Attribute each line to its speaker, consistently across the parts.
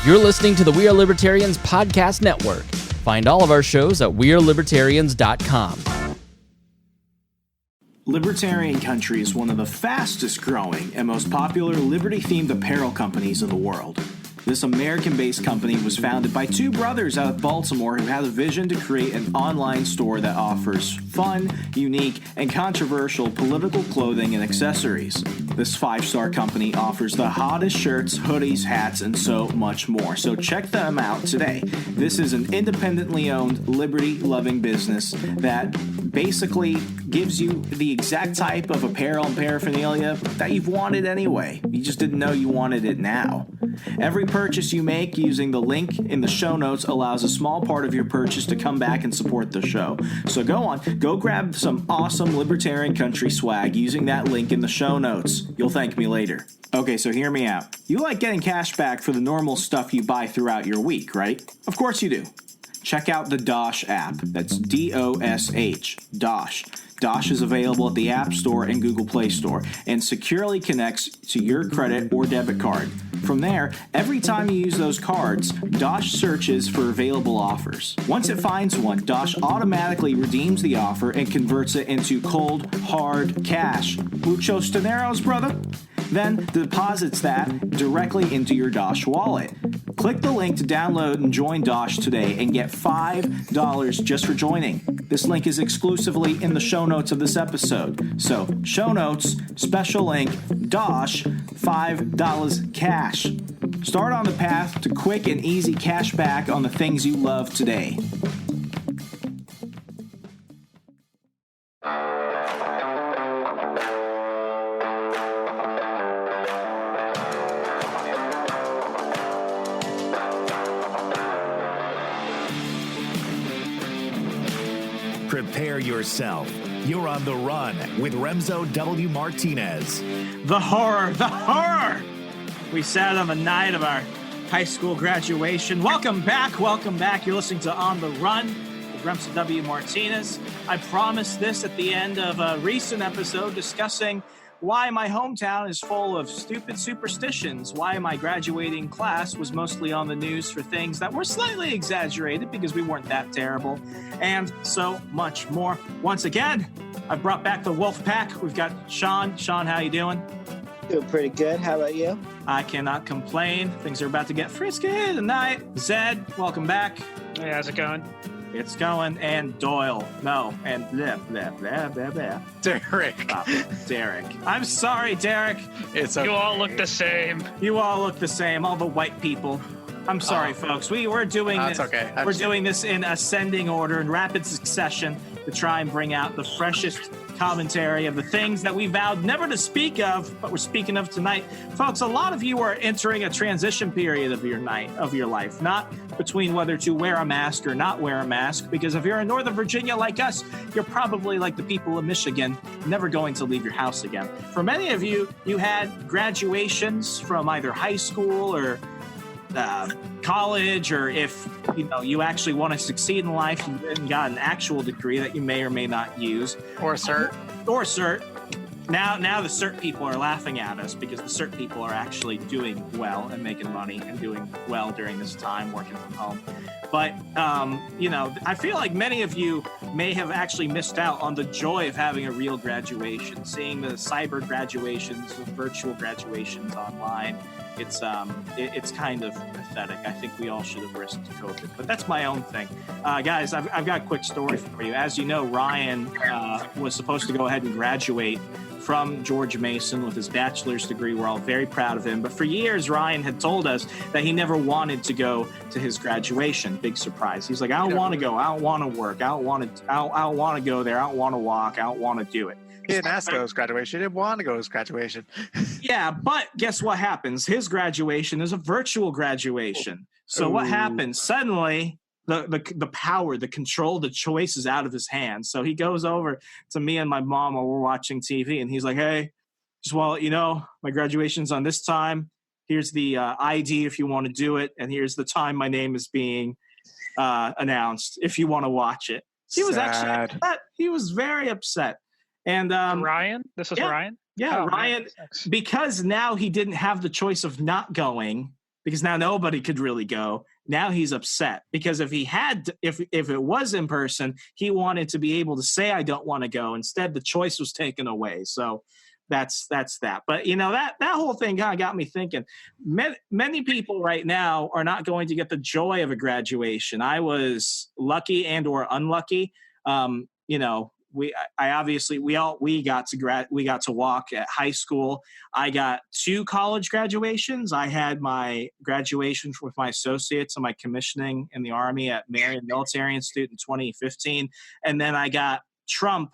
Speaker 1: You're listening to the We Are Libertarians podcast network. Find all of our shows at wearelibertarians.com.
Speaker 2: Libertarian Country is one of the fastest growing and most popular liberty-themed apparel companies in the world. This American-based company was founded by two brothers out of Baltimore who had a vision to create an online store that offers fun, unique, and controversial political clothing and accessories. This five-star company offers the hottest shirts, hoodies, hats, and so much more. So check them out today. This is an independently owned, liberty-loving business that basically gives you the exact type of apparel and paraphernalia that you've wanted anyway. You just didn't know you wanted it now. Every purchase you make using the link in the show notes allows a small part of your purchase to come back and support the show. So go grab some awesome Libertarian Country swag using that link in the show notes. You'll thank me later. Okay, so hear me out. You like getting cash back for the normal stuff you buy throughout your week, right? Of course you do. Check out the Dosh app. That's D-O-S-H, Dosh. Dosh is available at the App Store and Google Play Store and securely connects to your credit or debit card. From there, every time you use those cards, Dosh searches for available offers. Once it finds one, Dosh automatically redeems the offer and converts it into cold, hard cash. Muchos dineros, brother? Then deposits that directly into your Dosh wallet. Click the link to download and join Dosh today and get $5 just for joining. This link is exclusively in the show notes of this episode. So, show notes, special link, Dosh, $5 cash. Start on the path to quick and easy cash back on the things you love today.
Speaker 3: Prepare yourself. You're on the run with Remso W. Martinez.
Speaker 4: The horror, the horror! We sat on the night of our high school graduation. Welcome back, welcome back. You're listening to On the Run with Remso W. Martinez. I promised this at the end of a recent episode discussing why my hometown is full of stupid superstitions, why my graduating class was mostly on the news for things that were slightly exaggerated because we weren't that terrible, and so much more. Once again, I brought back the wolf pack. We've got Sean. Sean, how you doing?
Speaker 5: Doing pretty good. How about you?
Speaker 4: I cannot complain. Things are about to get frisky tonight. Zed, welcome back.
Speaker 6: Hey, how's it going?
Speaker 4: It's going. And Doyle. No. And blah, blah, blah, blah, blah.
Speaker 6: Derek.
Speaker 4: Derek. I'm sorry, Derek.
Speaker 6: It's okay. You all look the same.
Speaker 4: You all look the same. All the white people. I'm sorry, folks. We're doing this.
Speaker 6: Okay.
Speaker 4: We're doing this in ascending order, in rapid succession, to try and bring out the freshest commentary of the things that we vowed never to speak of, but we're speaking of tonight. Folks, a lot of you are entering a transition period of your life, not between whether to wear a mask or not wear a mask, because if you're in Northern Virginia like us, you're probably like the people of Michigan, never going to leave your house again. For many of you, you had graduations from either high school or college, or if you actually want to succeed in life, you got an actual degree that you may or may not use,
Speaker 6: or cert.
Speaker 4: Now the cert people are laughing at us because the cert people are actually doing well and making money and doing well during this time working from home. But I feel like many of you may have actually missed out on the joy of having a real graduation, seeing the cyber graduations, the virtual graduations online. It's kind of pathetic. I think we all should have risked COVID, but that's my own thing. Guys, I've got a quick story for you. As you know, Ryan was supposed to go ahead and graduate from George Mason with his bachelor's degree. We're all very proud of him. But for years, Ryan had told us that he never wanted to go to his graduation. Big surprise. He's like, I don't want to go. I don't want to work. I don't want to go there. I don't want to walk. I don't want to do it.
Speaker 6: He didn't ask to go to his graduation. He didn't want to go to his graduation.
Speaker 4: Yeah, but guess what happens? His graduation is a virtual graduation. So what happens? Suddenly, the power, the control, the choice is out of his hands. So he goes over to me and my mom while we're watching TV, and he's like, hey, just want to let you know, my graduation's on this time. Here's the ID if you want to do it, and here's the time my name is being announced if you want to watch it. He was actually upset. He was very upset. And
Speaker 6: Ryan? This is Ryan?
Speaker 4: Yeah, Ryan, because now he didn't have the choice of not going because now nobody could really go. Now he's upset because if it was in person, he wanted to be able to say, I don't want to go. Instead, the choice was taken away. So that's that. But that whole thing kind of got me thinking. Many people right now are not going to get the joy of a graduation. I was lucky and or unlucky. We got to walk at high school. I got 2 college graduations. I had my graduation with my associates and my commissioning in the Army at Marion Military Institute in 2015. And then I got Trump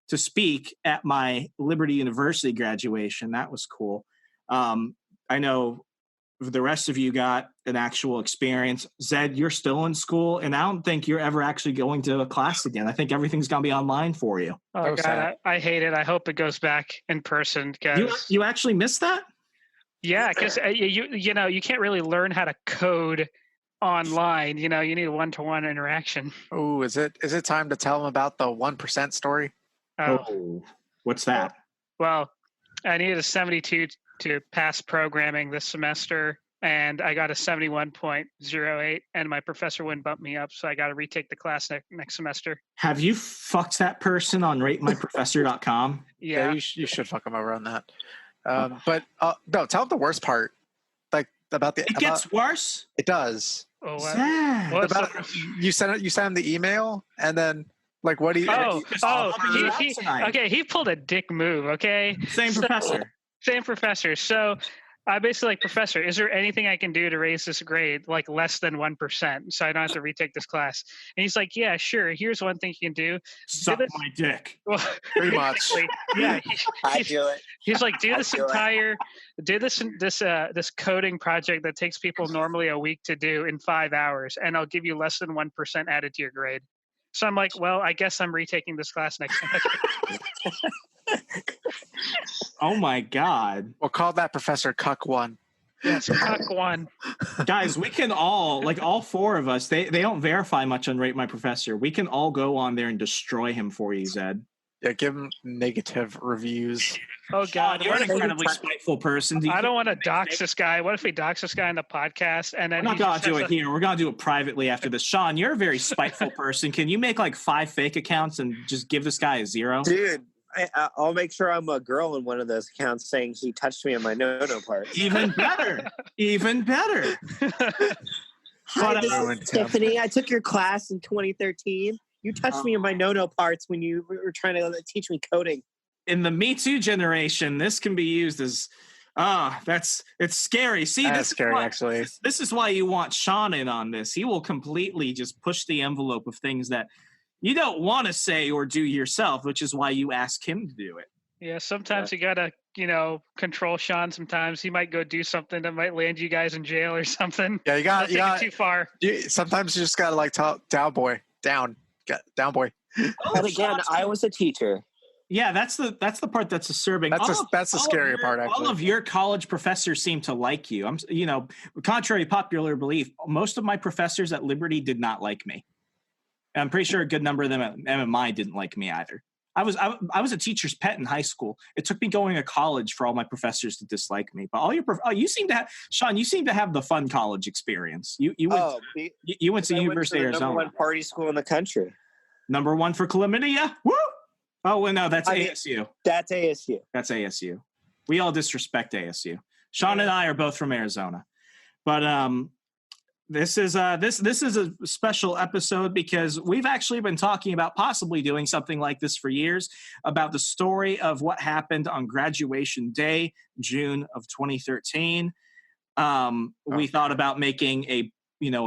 Speaker 4: to speak at my Liberty University graduation. That was cool. I know the rest of you got an actual experience. Zed, you're still in school, and I don't think you're ever actually going to a class again. I think everything's going to be online for you.
Speaker 6: Oh, God, I hate it. I hope it goes back in person.
Speaker 4: You actually missed that?
Speaker 6: Yeah, because you can't really learn how to code online. You need a one-to-one interaction.
Speaker 7: Oh, is it time to tell them about the 1% story?
Speaker 4: Oh, what's that?
Speaker 6: Well, I needed a 72 to pass programming this semester, and I got a 71.08, and my professor wouldn't bump me up, so I got to retake the class next semester.
Speaker 4: Have you fucked that person on ratemyprofessor.com?
Speaker 6: Yeah,
Speaker 7: you should fuck him over on that. But no, tell him the worst part, like about the.
Speaker 4: It gets worse.
Speaker 7: It does.
Speaker 6: Oh,
Speaker 4: What?
Speaker 7: You sent him the email, and then like what do you?
Speaker 6: He pulled a dick move. Okay,
Speaker 4: Same professor.
Speaker 6: So I basically professor, is there anything I can do to raise this grade like less than 1% so I don't have to retake this class? And he's like, yeah, sure. Here's one thing you can do.
Speaker 4: Suck my dick.
Speaker 6: Well,
Speaker 7: pretty much.
Speaker 6: Yeah.
Speaker 5: I do it.
Speaker 6: He's like, do this coding project that takes people normally a week to do in 5 hours, and I'll give you less than 1% added to your grade. So I'm like, well, I guess I'm retaking this class next semester.
Speaker 4: Oh my God.
Speaker 7: We'll call that Professor Cuck 1.
Speaker 6: Yes, Cuck 1.
Speaker 4: Guys, we can all, like all 4 of us, they don't verify much on Rate My Professor. We can all go on there and destroy him for you, Zed.
Speaker 7: Yeah, give him negative reviews.
Speaker 6: Oh God,
Speaker 4: you're an incredibly spiteful person.
Speaker 6: I don't want to dox this guy. What if we dox this guy on the podcast and then
Speaker 4: we're not gonna do it here. We're gonna do it privately after this. Sean, you're a very spiteful person. Can you make like 5 fake accounts and just give this guy a 0?
Speaker 5: Dude, I'll make sure I'm a girl in one of those accounts saying he touched me on my no-no part.
Speaker 4: Even better.
Speaker 5: Hi, this is Tiffany. I took your class in 2013. You touched me in my no-no parts when you were trying to teach me coding.
Speaker 4: In the Me Too generation, this can be used as it's scary. See,
Speaker 7: that's scary, actually.
Speaker 4: This is why you want Sean in on this. He will completely just push the envelope of things that you don't want to say or do yourself, which is why you ask him to do it.
Speaker 6: Yeah, sometimes you gotta, control Sean. Sometimes he might go do something that might land you guys in jail or something.
Speaker 7: Yeah, you got
Speaker 6: it too far.
Speaker 7: Sometimes you just gotta like tell down boy. Down boy.
Speaker 5: But again, I was a teacher.
Speaker 4: Yeah, that's the part that's disturbing.
Speaker 7: That's the scary part. Actually,
Speaker 4: all of your college professors seem to like you. Contrary to popular belief, most of my professors at Liberty did not like me. I'm pretty sure a good number of them at MMI didn't like me either. I was a teacher's pet in high school. It took me going to college for all my professors to dislike me. But you seem to have, Sean. You seem to have the fun college experience. You went to University of Arizona.
Speaker 5: Number 1 party school in the country.
Speaker 4: Number 1 for chlamydia. Woo! Oh well, no, that's ASU.
Speaker 5: That's ASU.
Speaker 4: That's ASU. We all disrespect ASU. Sean and I are both from Arizona, but this is a special episode because we've actually been talking about possibly doing something like this for years, about the story of what happened on graduation day, June of 2013. We thought about making a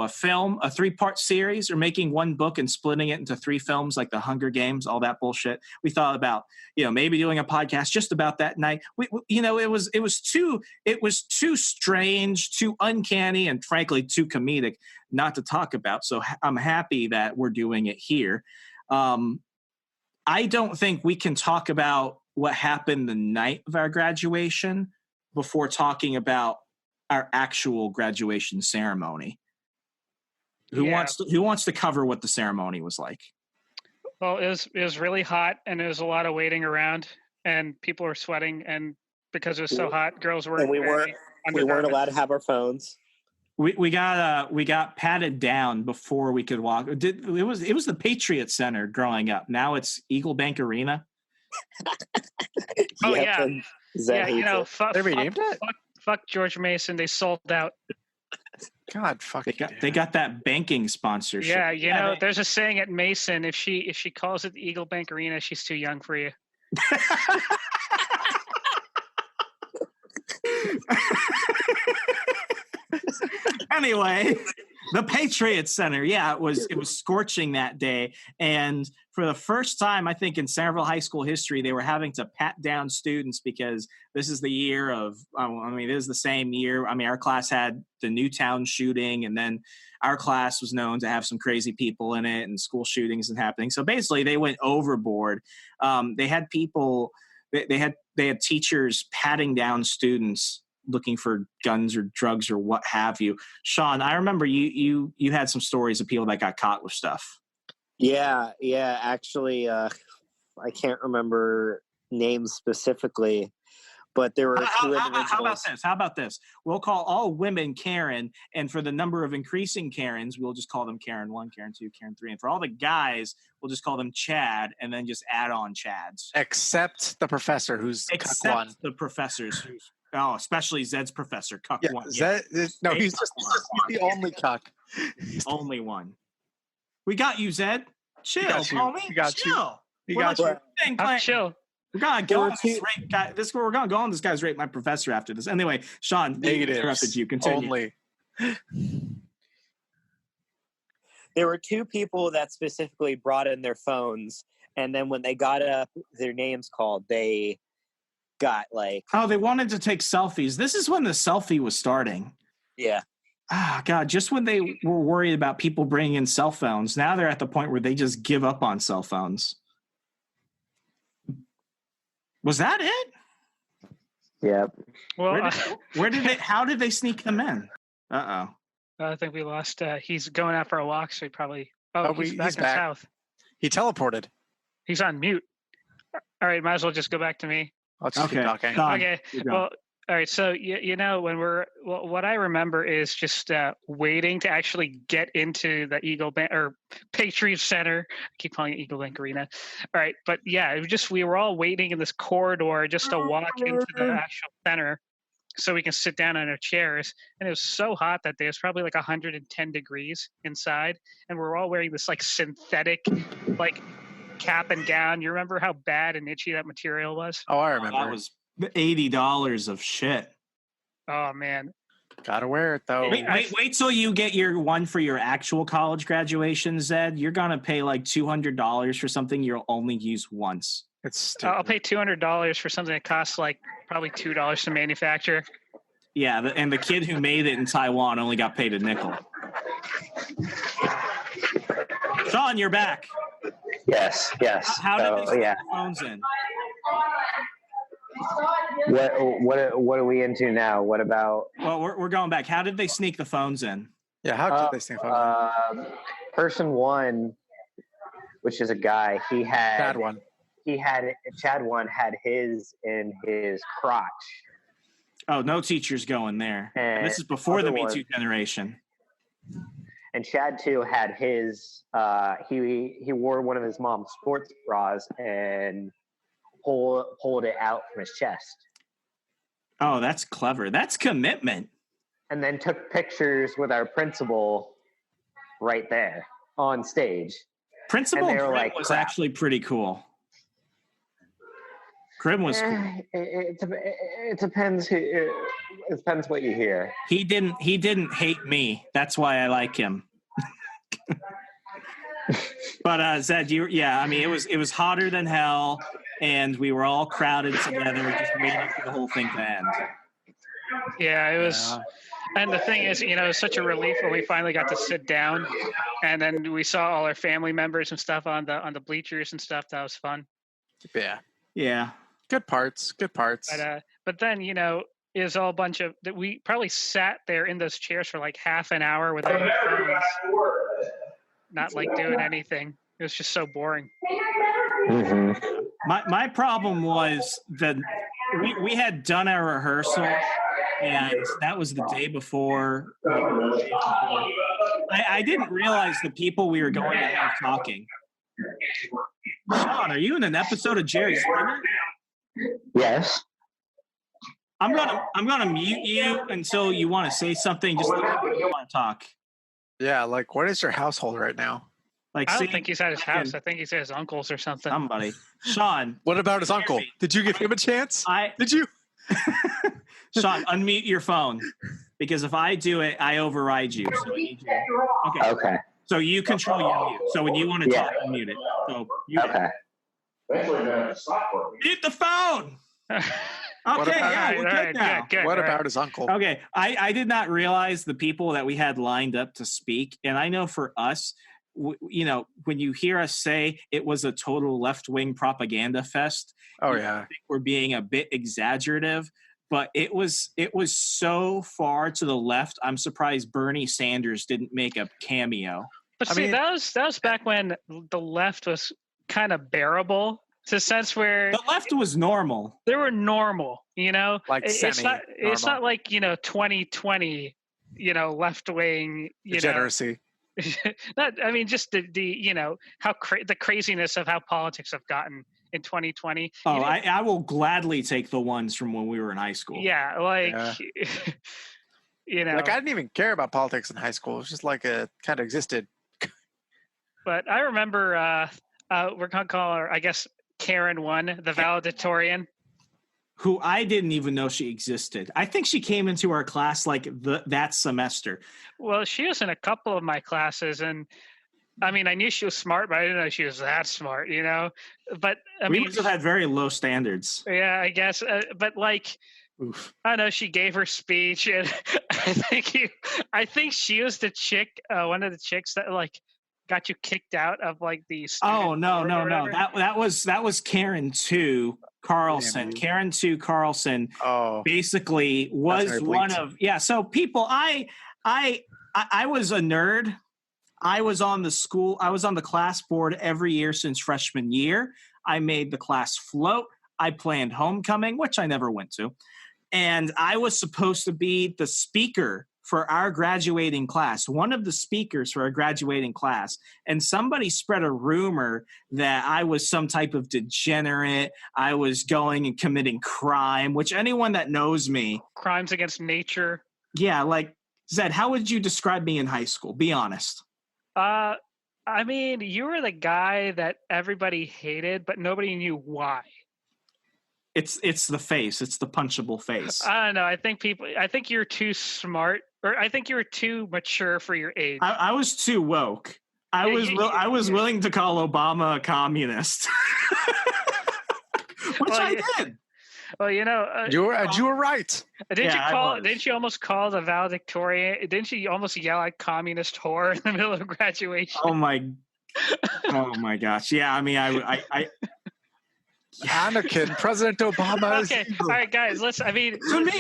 Speaker 4: film, a 3-part series, or making one book and splitting it into 3 films like the Hunger Games, all that bullshit. We thought about, maybe doing a podcast just about that night. It was too strange, too uncanny, and frankly, too comedic not to talk about. So I'm happy that we're doing it here. I don't think we can talk about what happened the night of our graduation before talking about our actual graduation ceremony. Who wants to cover what the ceremony was like?
Speaker 6: Well, it was really hot, and there was a lot of waiting around, and people were sweating, and because it was so hot, girls weren't.
Speaker 5: And we weren't allowed to have our phones.
Speaker 4: We got patted down before we could walk. It was the Patriot Center growing up. Now it's Eagle Bank Arena.
Speaker 6: Oh yeah,
Speaker 7: They renamed it?
Speaker 6: Fuck George Mason. They sold out.
Speaker 7: God, fuck.
Speaker 4: They got that banking sponsorship.
Speaker 6: Yeah, there's a saying at Mason: if she calls it the Eagle Bank Arena, she's too young for you.
Speaker 4: Anyway, the Patriot Center. Yeah, it was scorching that day, and for the first time, I think in Centerville High School history, they were having to pat down students because this is the year of. It is the same year. Our class had the Newtown shooting, and then our class was known to have some crazy people in it, and school shootings and happening. So basically, they went overboard. They had people. They had teachers patting down students looking for guns or drugs or what have you. Sean, I remember you had some stories of people that got caught with stuff.
Speaker 8: Yeah. Actually, I can't remember names specifically, but there were two individuals.
Speaker 4: How about this? We'll call all women Karen, and for the number of increasing Karens, we'll just call them Karen 1, Karen 2, Karen 3. And for all the guys, we'll just call them Chad, and then just add on Chads.
Speaker 7: Except the professor, who's cuck one.
Speaker 4: The professors who's especially Zed's professor, cuck one.
Speaker 7: Zed, no, he's the only cuck.
Speaker 4: Only one. We got you, Zed. Chill, homie.
Speaker 7: We got
Speaker 4: chill.
Speaker 7: You. We got you.
Speaker 6: I'm chill.
Speaker 4: We're gonna go on this rape guy. We're gonna go on this guy's rape my professor after this. Anyway, Sean, interrupted you. Continue.
Speaker 7: Only.
Speaker 8: There were two people that specifically brought in their phones, and then when they got up, their names called, they got like...
Speaker 4: Oh, they wanted to take selfies. This is when the selfie was starting.
Speaker 8: Yeah.
Speaker 4: God, just when they were worried about people bringing in cell phones, now they're at the point where they just give up on cell phones. Was that it?
Speaker 8: Yeah.
Speaker 6: Well,
Speaker 4: how did they sneak them in? Uh-oh.
Speaker 6: I think we lost. He's going out for a walk, so he probably... he's back in the south.
Speaker 7: He teleported.
Speaker 6: He's on mute. All right, might as well just go back to me.
Speaker 7: I'll just keep talking.
Speaker 6: Okay. Well, all right. So when what I remember is just waiting to actually get into the Eagle Bank or Patriot Center. I keep calling it Eagle Bank Arena. All right, but yeah, it was just we were all waiting in this corridor just to walk into the actual center, so we can sit down on our chairs. And it was so hot that day. It was probably like 110 degrees inside, and we're all wearing this like synthetic, like cap and gown. You remember how bad and itchy that material was?
Speaker 7: Oh, I remember.
Speaker 4: That was $80 of shit.
Speaker 6: Oh man,
Speaker 7: gotta wear it though.
Speaker 4: Wait till you get your one for your actual college graduation, Zed. You're gonna pay like $200 for something you'll only use once.
Speaker 7: It's stupid.
Speaker 6: I'll pay $200 for something that costs like probably $2 to manufacture.
Speaker 4: Yeah, and the kid who made it in Taiwan only got paid a nickel. Sean, you're back.
Speaker 8: Yes.
Speaker 4: How did they sneak the phones in?
Speaker 8: What are we into now? What about?
Speaker 4: Well, we're going back. How did they sneak the phones in?
Speaker 7: Yeah, how did they sneak the phones in?
Speaker 8: Person one, which is a guy,
Speaker 7: Chad one had his in his crotch.
Speaker 4: Oh, no teachers going there. And this is before the Me Too generation.
Speaker 8: And Chad too had his. He wore one of his mom's sports bras and pulled it out from his chest.
Speaker 4: Oh, that's clever. That's commitment.
Speaker 8: And then took pictures with our principal right there on stage.
Speaker 4: Principal was actually pretty cool. Grim was cool.
Speaker 8: It depends. It depends what you hear.
Speaker 4: He didn't hate me. That's why I like him. But Zed, it was hotter than hell, and we were all crowded together, just waiting for the whole thing to end.
Speaker 6: Yeah, it was. And the thing is, it was such a relief when we finally got to sit down, and then we saw all our family members and stuff on the bleachers and stuff. That was fun.
Speaker 4: Yeah.
Speaker 7: Good parts.
Speaker 6: But then, it was all a bunch of that. We probably sat there in those chairs for like half an hour without our phones, not like doing anything. It was just so boring.
Speaker 8: Mm-hmm.
Speaker 4: My problem was that we had done our rehearsal, and that was the day before. I didn't realize the people we were going to have talking. Sean, are you in an episode of Jerry Springer?
Speaker 8: Yes.
Speaker 4: I'm gonna mute you until you want to say something. Just you want to talk.
Speaker 7: Yeah, like what is your household right now?
Speaker 4: Like,
Speaker 6: I don't think he's at his house. I think he's at his uncle's or something.
Speaker 4: Somebody. Sean.
Speaker 7: What about his uncle? Did you give him a chance? Did you?
Speaker 4: Sean, unmute your phone. Because if I do it, I override you. So I need you.
Speaker 8: Okay.
Speaker 4: So you control your mute. So when you want to talk, unmute it. So
Speaker 8: okay.
Speaker 4: Mute the phone. Okay, yeah, we're good now.
Speaker 7: Good, what about his uncle?
Speaker 4: Okay, I did not realize the people that we had lined up to speak. And I know for us, you know, when you hear us say it was a total left-wing propaganda fest,
Speaker 7: oh yeah,
Speaker 4: I think we're being a bit exaggerative, but it was so far to the left. I'm surprised Bernie Sanders didn't make a cameo.
Speaker 6: But see, that was back when the left was kind of bearable. To a sense where
Speaker 4: the left was normal.
Speaker 6: They were normal, you know.
Speaker 7: Like
Speaker 6: it's not like 2020, left wing,
Speaker 7: degeneracy.
Speaker 6: Not, I mean, just the how the craziness of how politics have gotten in 2020.
Speaker 4: Oh, I will gladly take the ones from when we were in high school.
Speaker 6: Yeah, like
Speaker 7: like I didn't even care about politics in high school. It was just like it kind of existed.
Speaker 6: But I remember we're gonna call her, I guess, Karen 1, the valedictorian.
Speaker 4: Who I didn't even know she existed. I think she came into our class like that semester.
Speaker 6: Well, she was in a couple of my classes, and I mean, I knew she was smart, but I didn't know she was that smart, But
Speaker 4: we must have had very low standards.
Speaker 6: Yeah, I guess. But like,
Speaker 4: oof.
Speaker 6: I don't know. She gave her speech, and I think she was the chick, one of the chicks that like got you kicked out of like the.
Speaker 4: Oh no! That was Karen 2 Carlson. Karen 2 Carlson.
Speaker 7: Oh,
Speaker 4: basically was one of So people, I was a nerd. I was on the class board every year since freshman year. I made the class float. I planned homecoming, which I never went to, and I was supposed to be the speaker for our graduating class, one of the speakers for our graduating class. And somebody spread a rumor that I was some type of degenerate. I was going and committing crime, which anyone that knows me.
Speaker 6: Crimes against nature.
Speaker 4: Yeah, like, Zed, how would you describe me in high school? Be honest.
Speaker 6: I mean, you were the guy that everybody hated, but nobody knew why.
Speaker 4: It's the face. It's the punchable face.
Speaker 6: I don't know. I think you're too smart, or I think you were too mature for your age.
Speaker 4: I was too woke. I was willing to call Obama a communist, which I did.
Speaker 6: Well,
Speaker 7: you were right.
Speaker 6: Didn't you almost call the valedictorian? Didn't you almost yell at communist whore in the middle of graduation?
Speaker 4: Oh my gosh! Yeah, I mean, I
Speaker 7: Anakin, President Obama.
Speaker 6: Okay, all right, guys. To me,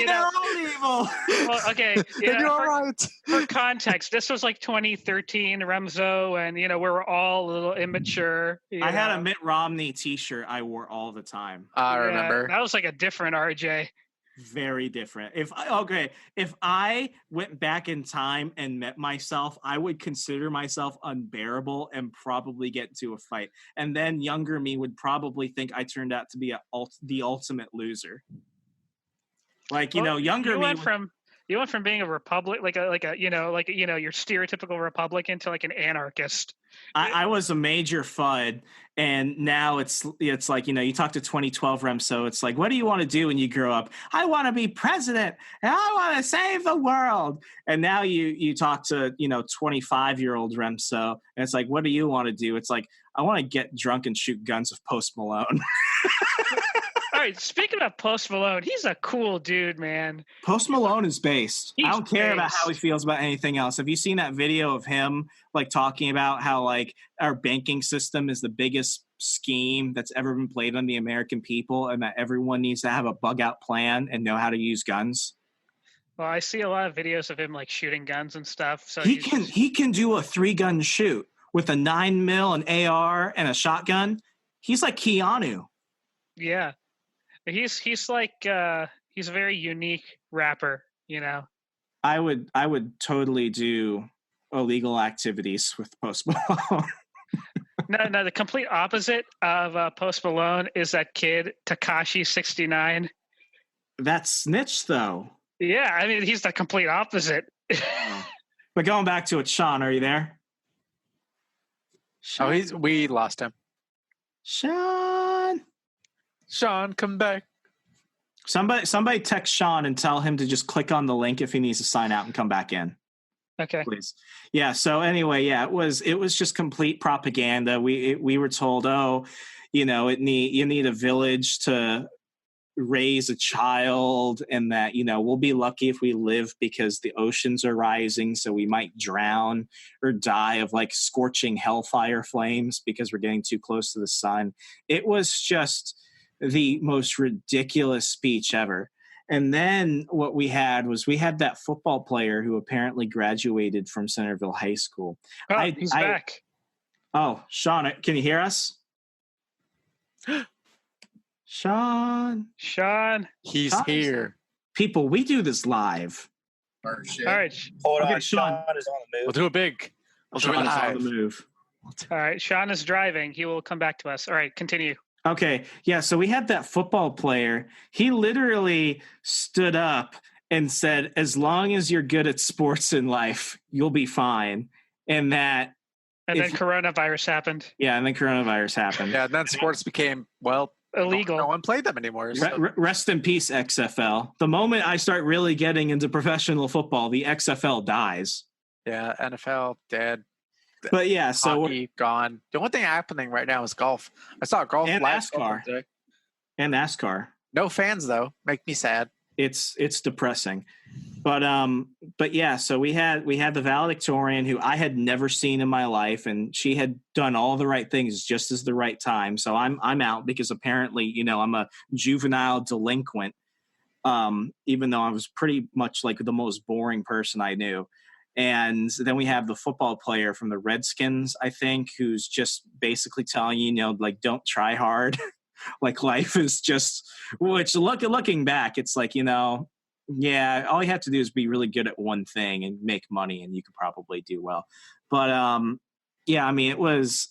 Speaker 4: they're all evil.
Speaker 6: Well, okay,
Speaker 7: you're all right.
Speaker 6: For context, this was like 2013, Remso, and we were all a little immature.
Speaker 4: I had a Mitt Romney T-shirt I wore all the time.
Speaker 7: I remember.
Speaker 6: That was like a different RJ.
Speaker 4: Very different. If I went back in time and met myself, I would consider myself unbearable and probably get into a fight. And then younger me would probably think I turned out to be the ultimate loser. Like, younger me.
Speaker 6: You went from being a Republic, like a your stereotypical Republican, to like an anarchist.
Speaker 4: I was a major FUD, and now it's like, you talk to 2012 Remso, it's like, what do you want to do when you grow up? I want to be president, and I want to save the world. And now you talk to 25-year-old Remso, and it's like, what do you want to do? It's like, I want to get drunk and shoot guns with Post Malone.
Speaker 6: All right, speaking of Post Malone, he's a cool dude, man.
Speaker 4: Post Malone is based. I don't care about how he feels about anything else. Have you seen that video of him like talking about how like our banking system is the biggest scheme that's ever been played on the American people, and that everyone needs to have a bug out plan and know how to use guns?
Speaker 6: Well, I see a lot of videos of him like shooting guns and stuff. So
Speaker 4: he can do a 3-gun shoot with a 9mm, an AR, and a shotgun. He's like Keanu.
Speaker 6: Yeah. He's like he's a very unique rapper. you know.
Speaker 2: I would totally do illegal activities with Post Malone.
Speaker 6: No, the complete opposite of Post Malone is that kid Tekashi 69.
Speaker 2: That's Snitch, though.
Speaker 6: Yeah, I mean, he's the complete opposite.
Speaker 2: But going back to it, Sean, are you there?
Speaker 7: Oh, we lost him.
Speaker 2: Sean,
Speaker 7: come back.
Speaker 2: Somebody text Sean and tell him to just click on the link if he needs to sign out and come back in.
Speaker 6: Okay.
Speaker 2: Please. Yeah. So anyway, yeah, it was just complete propaganda. We were told, oh, you need a village to raise a child, and that, we'll be lucky if we live because the oceans are rising, so we might drown or die of like scorching hellfire flames because we're getting too close to the sun. It was just the most ridiculous speech ever. And then what we had that football player who apparently graduated from Centerville High School.
Speaker 6: Oh, he's back.
Speaker 2: Oh, Sean, can you hear us? Sean.
Speaker 7: He's here.
Speaker 2: People, we do this live.
Speaker 6: All right.
Speaker 9: Hold
Speaker 2: Okay,
Speaker 9: on. Sean is on the move.
Speaker 7: We'll do it big.
Speaker 2: Sean is on the move.
Speaker 6: All right. Sean is driving. He will come back to us. All right. Continue.
Speaker 2: Okay. Yeah. So we had that football player. He literally stood up and said, as long as you're good at sports in life, you'll be fine. And then
Speaker 6: coronavirus happened.
Speaker 2: Yeah. And then coronavirus happened.
Speaker 7: Yeah. And then sports became,
Speaker 6: illegal.
Speaker 7: No one played them anymore. So.
Speaker 2: Rest in peace, XFL. The moment I start really getting into professional football, the XFL dies.
Speaker 7: Yeah. NFL dead.
Speaker 2: But yeah, so
Speaker 7: hockey gone. The only thing happening right now is golf. I saw golf
Speaker 2: and
Speaker 7: last
Speaker 2: NASCAR. And NASCAR.
Speaker 7: No fans though. Make me sad.
Speaker 2: It's depressing. But yeah, so we had the valedictorian who I had never seen in my life, and she had done all the right things just as the right time. So I'm out because apparently, I'm a juvenile delinquent. Even though I was pretty much like the most boring person I knew. And then we have the football player from the Redskins, I think, who's just basically telling you, like, don't try hard. Like life is just, which looking back, it's like, yeah, all you have to do is be really good at one thing and make money and you could probably do well. But, yeah, I mean, it was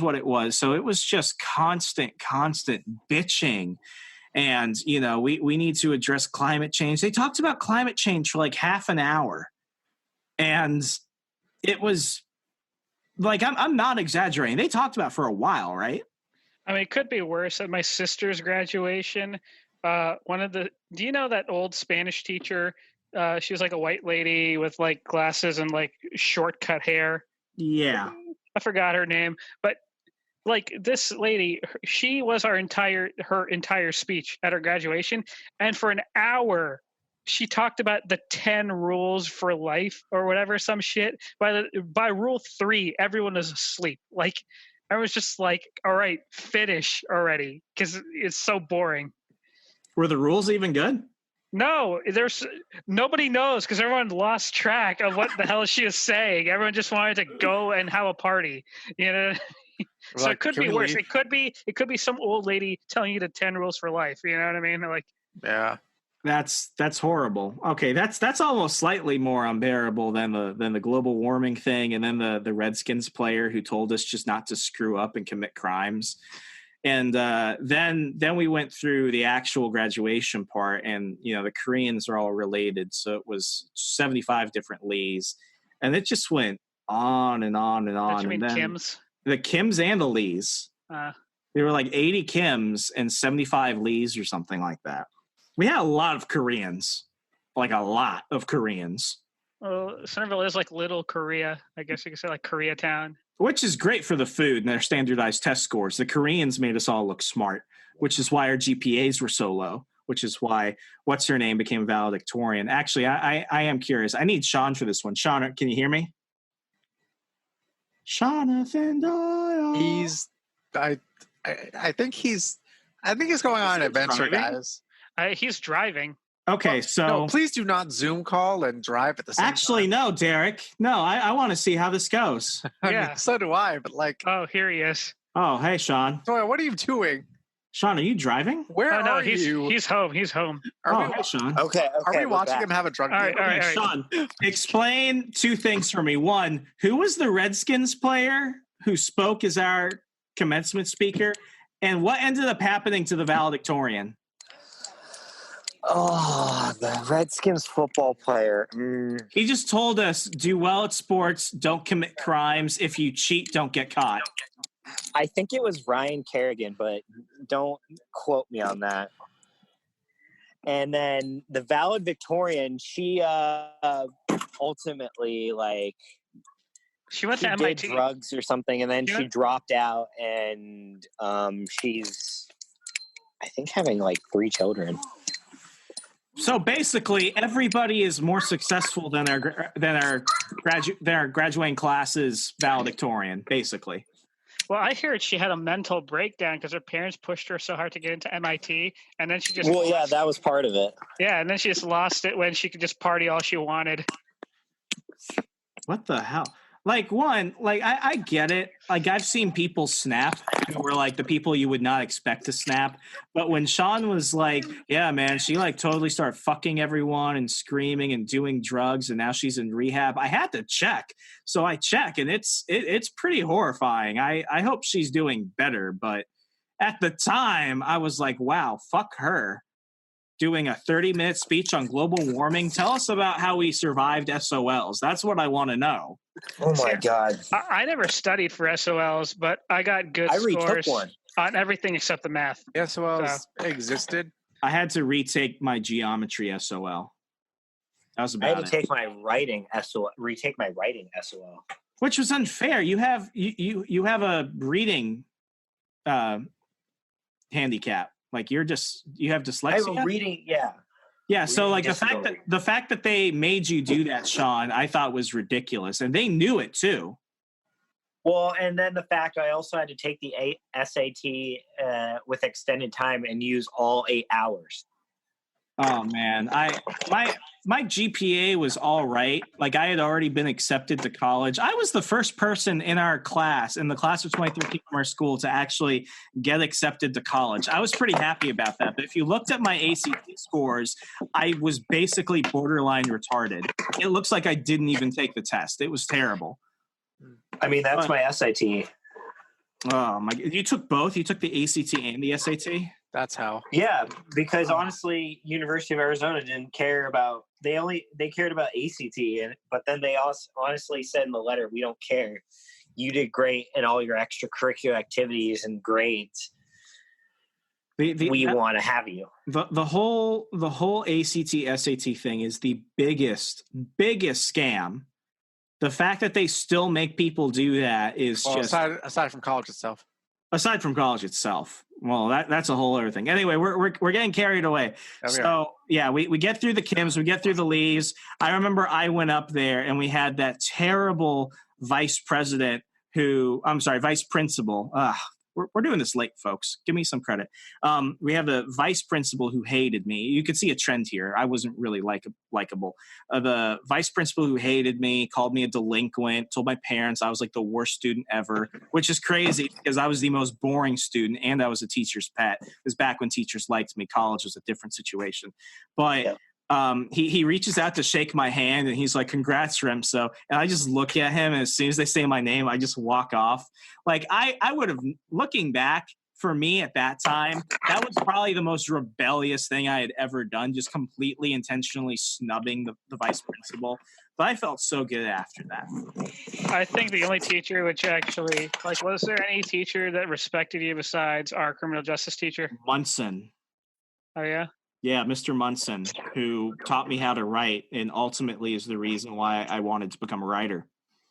Speaker 2: what it was. So it was just constant bitching. And, we need to address climate change. They talked about climate change for like half an hour. And it was like, I'm not exaggerating. They talked about it for a while, right?
Speaker 6: I mean, it could be worse. At my sister's graduation, do you know that old Spanish teacher? She was like a white lady with like glasses and like short cut hair.
Speaker 2: Yeah.
Speaker 6: I forgot her name, but like this lady, she was her entire speech at her graduation. And for an hour, she talked about the 10 rules for life or whatever, some shit. By rule 3, everyone was asleep. Like, I was just like, all right, finish already, because it's so boring.
Speaker 2: Were the rules even good?
Speaker 6: No, nobody knows because everyone lost track of what the hell she was saying. Everyone just wanted to go and have a party, So
Speaker 7: like,
Speaker 6: it could be worse.
Speaker 7: leave?
Speaker 6: It could be some old lady telling you the 10 rules for life. You know what I mean? Like,
Speaker 7: yeah.
Speaker 2: That's horrible. Okay, that's almost slightly more unbearable than the global warming thing, and then the Redskins player who told us just not to screw up and commit crimes. And then we went through the actual graduation part, and the Koreans are all related, so it was 75 different Lees, and it just went on and on and on.
Speaker 6: You mean
Speaker 2: and then
Speaker 6: Kims?
Speaker 2: The Kims and the Lees. There were like 80 Kims and 75 Lees or something like that. We had a lot of Koreans, like a lot of Koreans.
Speaker 6: Well, Centerville is like little Korea. I guess you could say like Koreatown.
Speaker 2: Which is great for the food and their standardized test scores. The Koreans made us all look smart, which is why our GPAs were so low, which is why what's her name became valedictorian. Actually, I am curious. I need Sean for this one. Sean, can you hear me? Jonathan Doyle.
Speaker 7: I think he's going on an adventure, guys.
Speaker 6: He's driving.
Speaker 2: Okay, so
Speaker 7: no, please do not Zoom call and drive at the same time.
Speaker 2: Actually, no, Derek. No, I want to see how this goes.
Speaker 7: I mean, so do I, but like...
Speaker 6: Oh, here he is.
Speaker 2: Oh, hey, Sean.
Speaker 7: Doyle, what are you doing?
Speaker 4: Sean, are you driving?
Speaker 7: Where are
Speaker 6: he's,
Speaker 7: you?
Speaker 6: He's home. He's home.
Speaker 4: Hi, Sean.
Speaker 5: Okay.
Speaker 7: Are we
Speaker 5: we're
Speaker 7: watching
Speaker 5: back.
Speaker 7: him have a drug
Speaker 6: All
Speaker 7: deal?
Speaker 6: right, all right, all right.
Speaker 4: Sean, explain two things for me. One, who was the Redskins player who spoke as our commencement speaker? And what ended up happening to the valedictorian?
Speaker 5: Oh, the Redskins football player.
Speaker 4: He just told us, do well at sports, don't commit crimes. If you cheat, don't get caught.
Speaker 5: I think it was Ryan Kerrigan, but don't quote me on that. And then the valedictorian, she ultimately
Speaker 6: She went
Speaker 5: she
Speaker 6: to
Speaker 5: did
Speaker 6: MIT.
Speaker 5: drugs or something, and then
Speaker 6: Yeah.
Speaker 5: she dropped out, and she's, I think, having 3 children.
Speaker 4: So basically, everybody is more successful than our graduating class's valedictorian. Basically,
Speaker 6: Well, I heard she had a mental breakdown because her parents pushed her so hard to get into MIT, and then she just
Speaker 5: That was part of it.
Speaker 6: Yeah, and then she just lost it when she could just party all she wanted.
Speaker 4: what the hell? I get it. I've seen people snap who were the people you would not expect to snap. But when Sean was yeah, man, she totally started fucking everyone and screaming and doing drugs, and now she's in rehab, I had to check. So I check, and it's pretty horrifying. I hope she's doing better. But at the time, I was like, wow, fuck her. Doing a 30-minute speech on global warming. Tell us about how we survived SOLs. That's what I want to know.
Speaker 5: Oh my God!
Speaker 6: I never studied for SOLs, but I got good scores on everything except the math.
Speaker 7: SOLs existed.
Speaker 4: I had to retake my geometry SOL. That was
Speaker 5: I
Speaker 4: about
Speaker 5: had to
Speaker 4: it.
Speaker 5: take my writing SOL, retake my writing SOL,
Speaker 4: Which was unfair. You have a reading handicap. You have dyslexia.
Speaker 5: I have a reading, yeah.
Speaker 4: Yeah, so
Speaker 5: reading
Speaker 4: the fact that they made you do that, Sean, I thought was ridiculous, and they knew it too.
Speaker 5: Well, and then the fact I also had to take the SAT with extended time and use all 8 hours.
Speaker 4: Oh man, my GPA was all right. I had already been accepted to college. I was the first person in our class, in the class of 2013 from our school, to actually get accepted to college. I was pretty happy about that. But if you looked at my ACT scores, I was basically borderline retarded. It looks like I didn't even take the test. It was terrible.
Speaker 5: I mean, that's my SAT.
Speaker 4: Oh my! You took both? You took the ACT and the SAT?
Speaker 7: That's how.
Speaker 5: Yeah, because honestly, University of Arizona didn't care about. They cared about ACT, but then they also honestly said in the letter, "We don't care. You did great in all your extracurricular activities and grades. We want to have you."
Speaker 4: The whole ACT SAT thing is the biggest scam. The fact that they still make people do that is just
Speaker 7: aside from college itself.
Speaker 4: Aside from college itself. Well, that's a whole other thing. Anyway, we're getting carried away. So yeah, we get through the Kims, we get through the Lees. I remember I went up there and we had that terrible vice principal. We're doing this late, folks. Give me some credit. We have the vice principal who hated me. You could see a trend here. I wasn't really likable. The vice principal who hated me, called me a delinquent, told my parents I was the worst student ever, which is crazy because I was the most boring student and I was a teacher's pet. It was back when teachers liked me. College was a different situation. But yeah. He reaches out to shake my hand and he's like, "Congrats, Remso." And I just look at him, and as soon as they say my name, I just walk off. I would have, looking back, for me at that time, that was probably the most rebellious thing I had ever done, just completely intentionally snubbing the vice principal. But I felt so good after that.
Speaker 6: I think the only teacher which actually, was there any teacher that respected you besides our criminal justice teacher?
Speaker 4: Munson.
Speaker 6: Oh, yeah?
Speaker 4: Yeah, Mr. Munson, who taught me how to write and ultimately is the reason why I wanted to become a writer.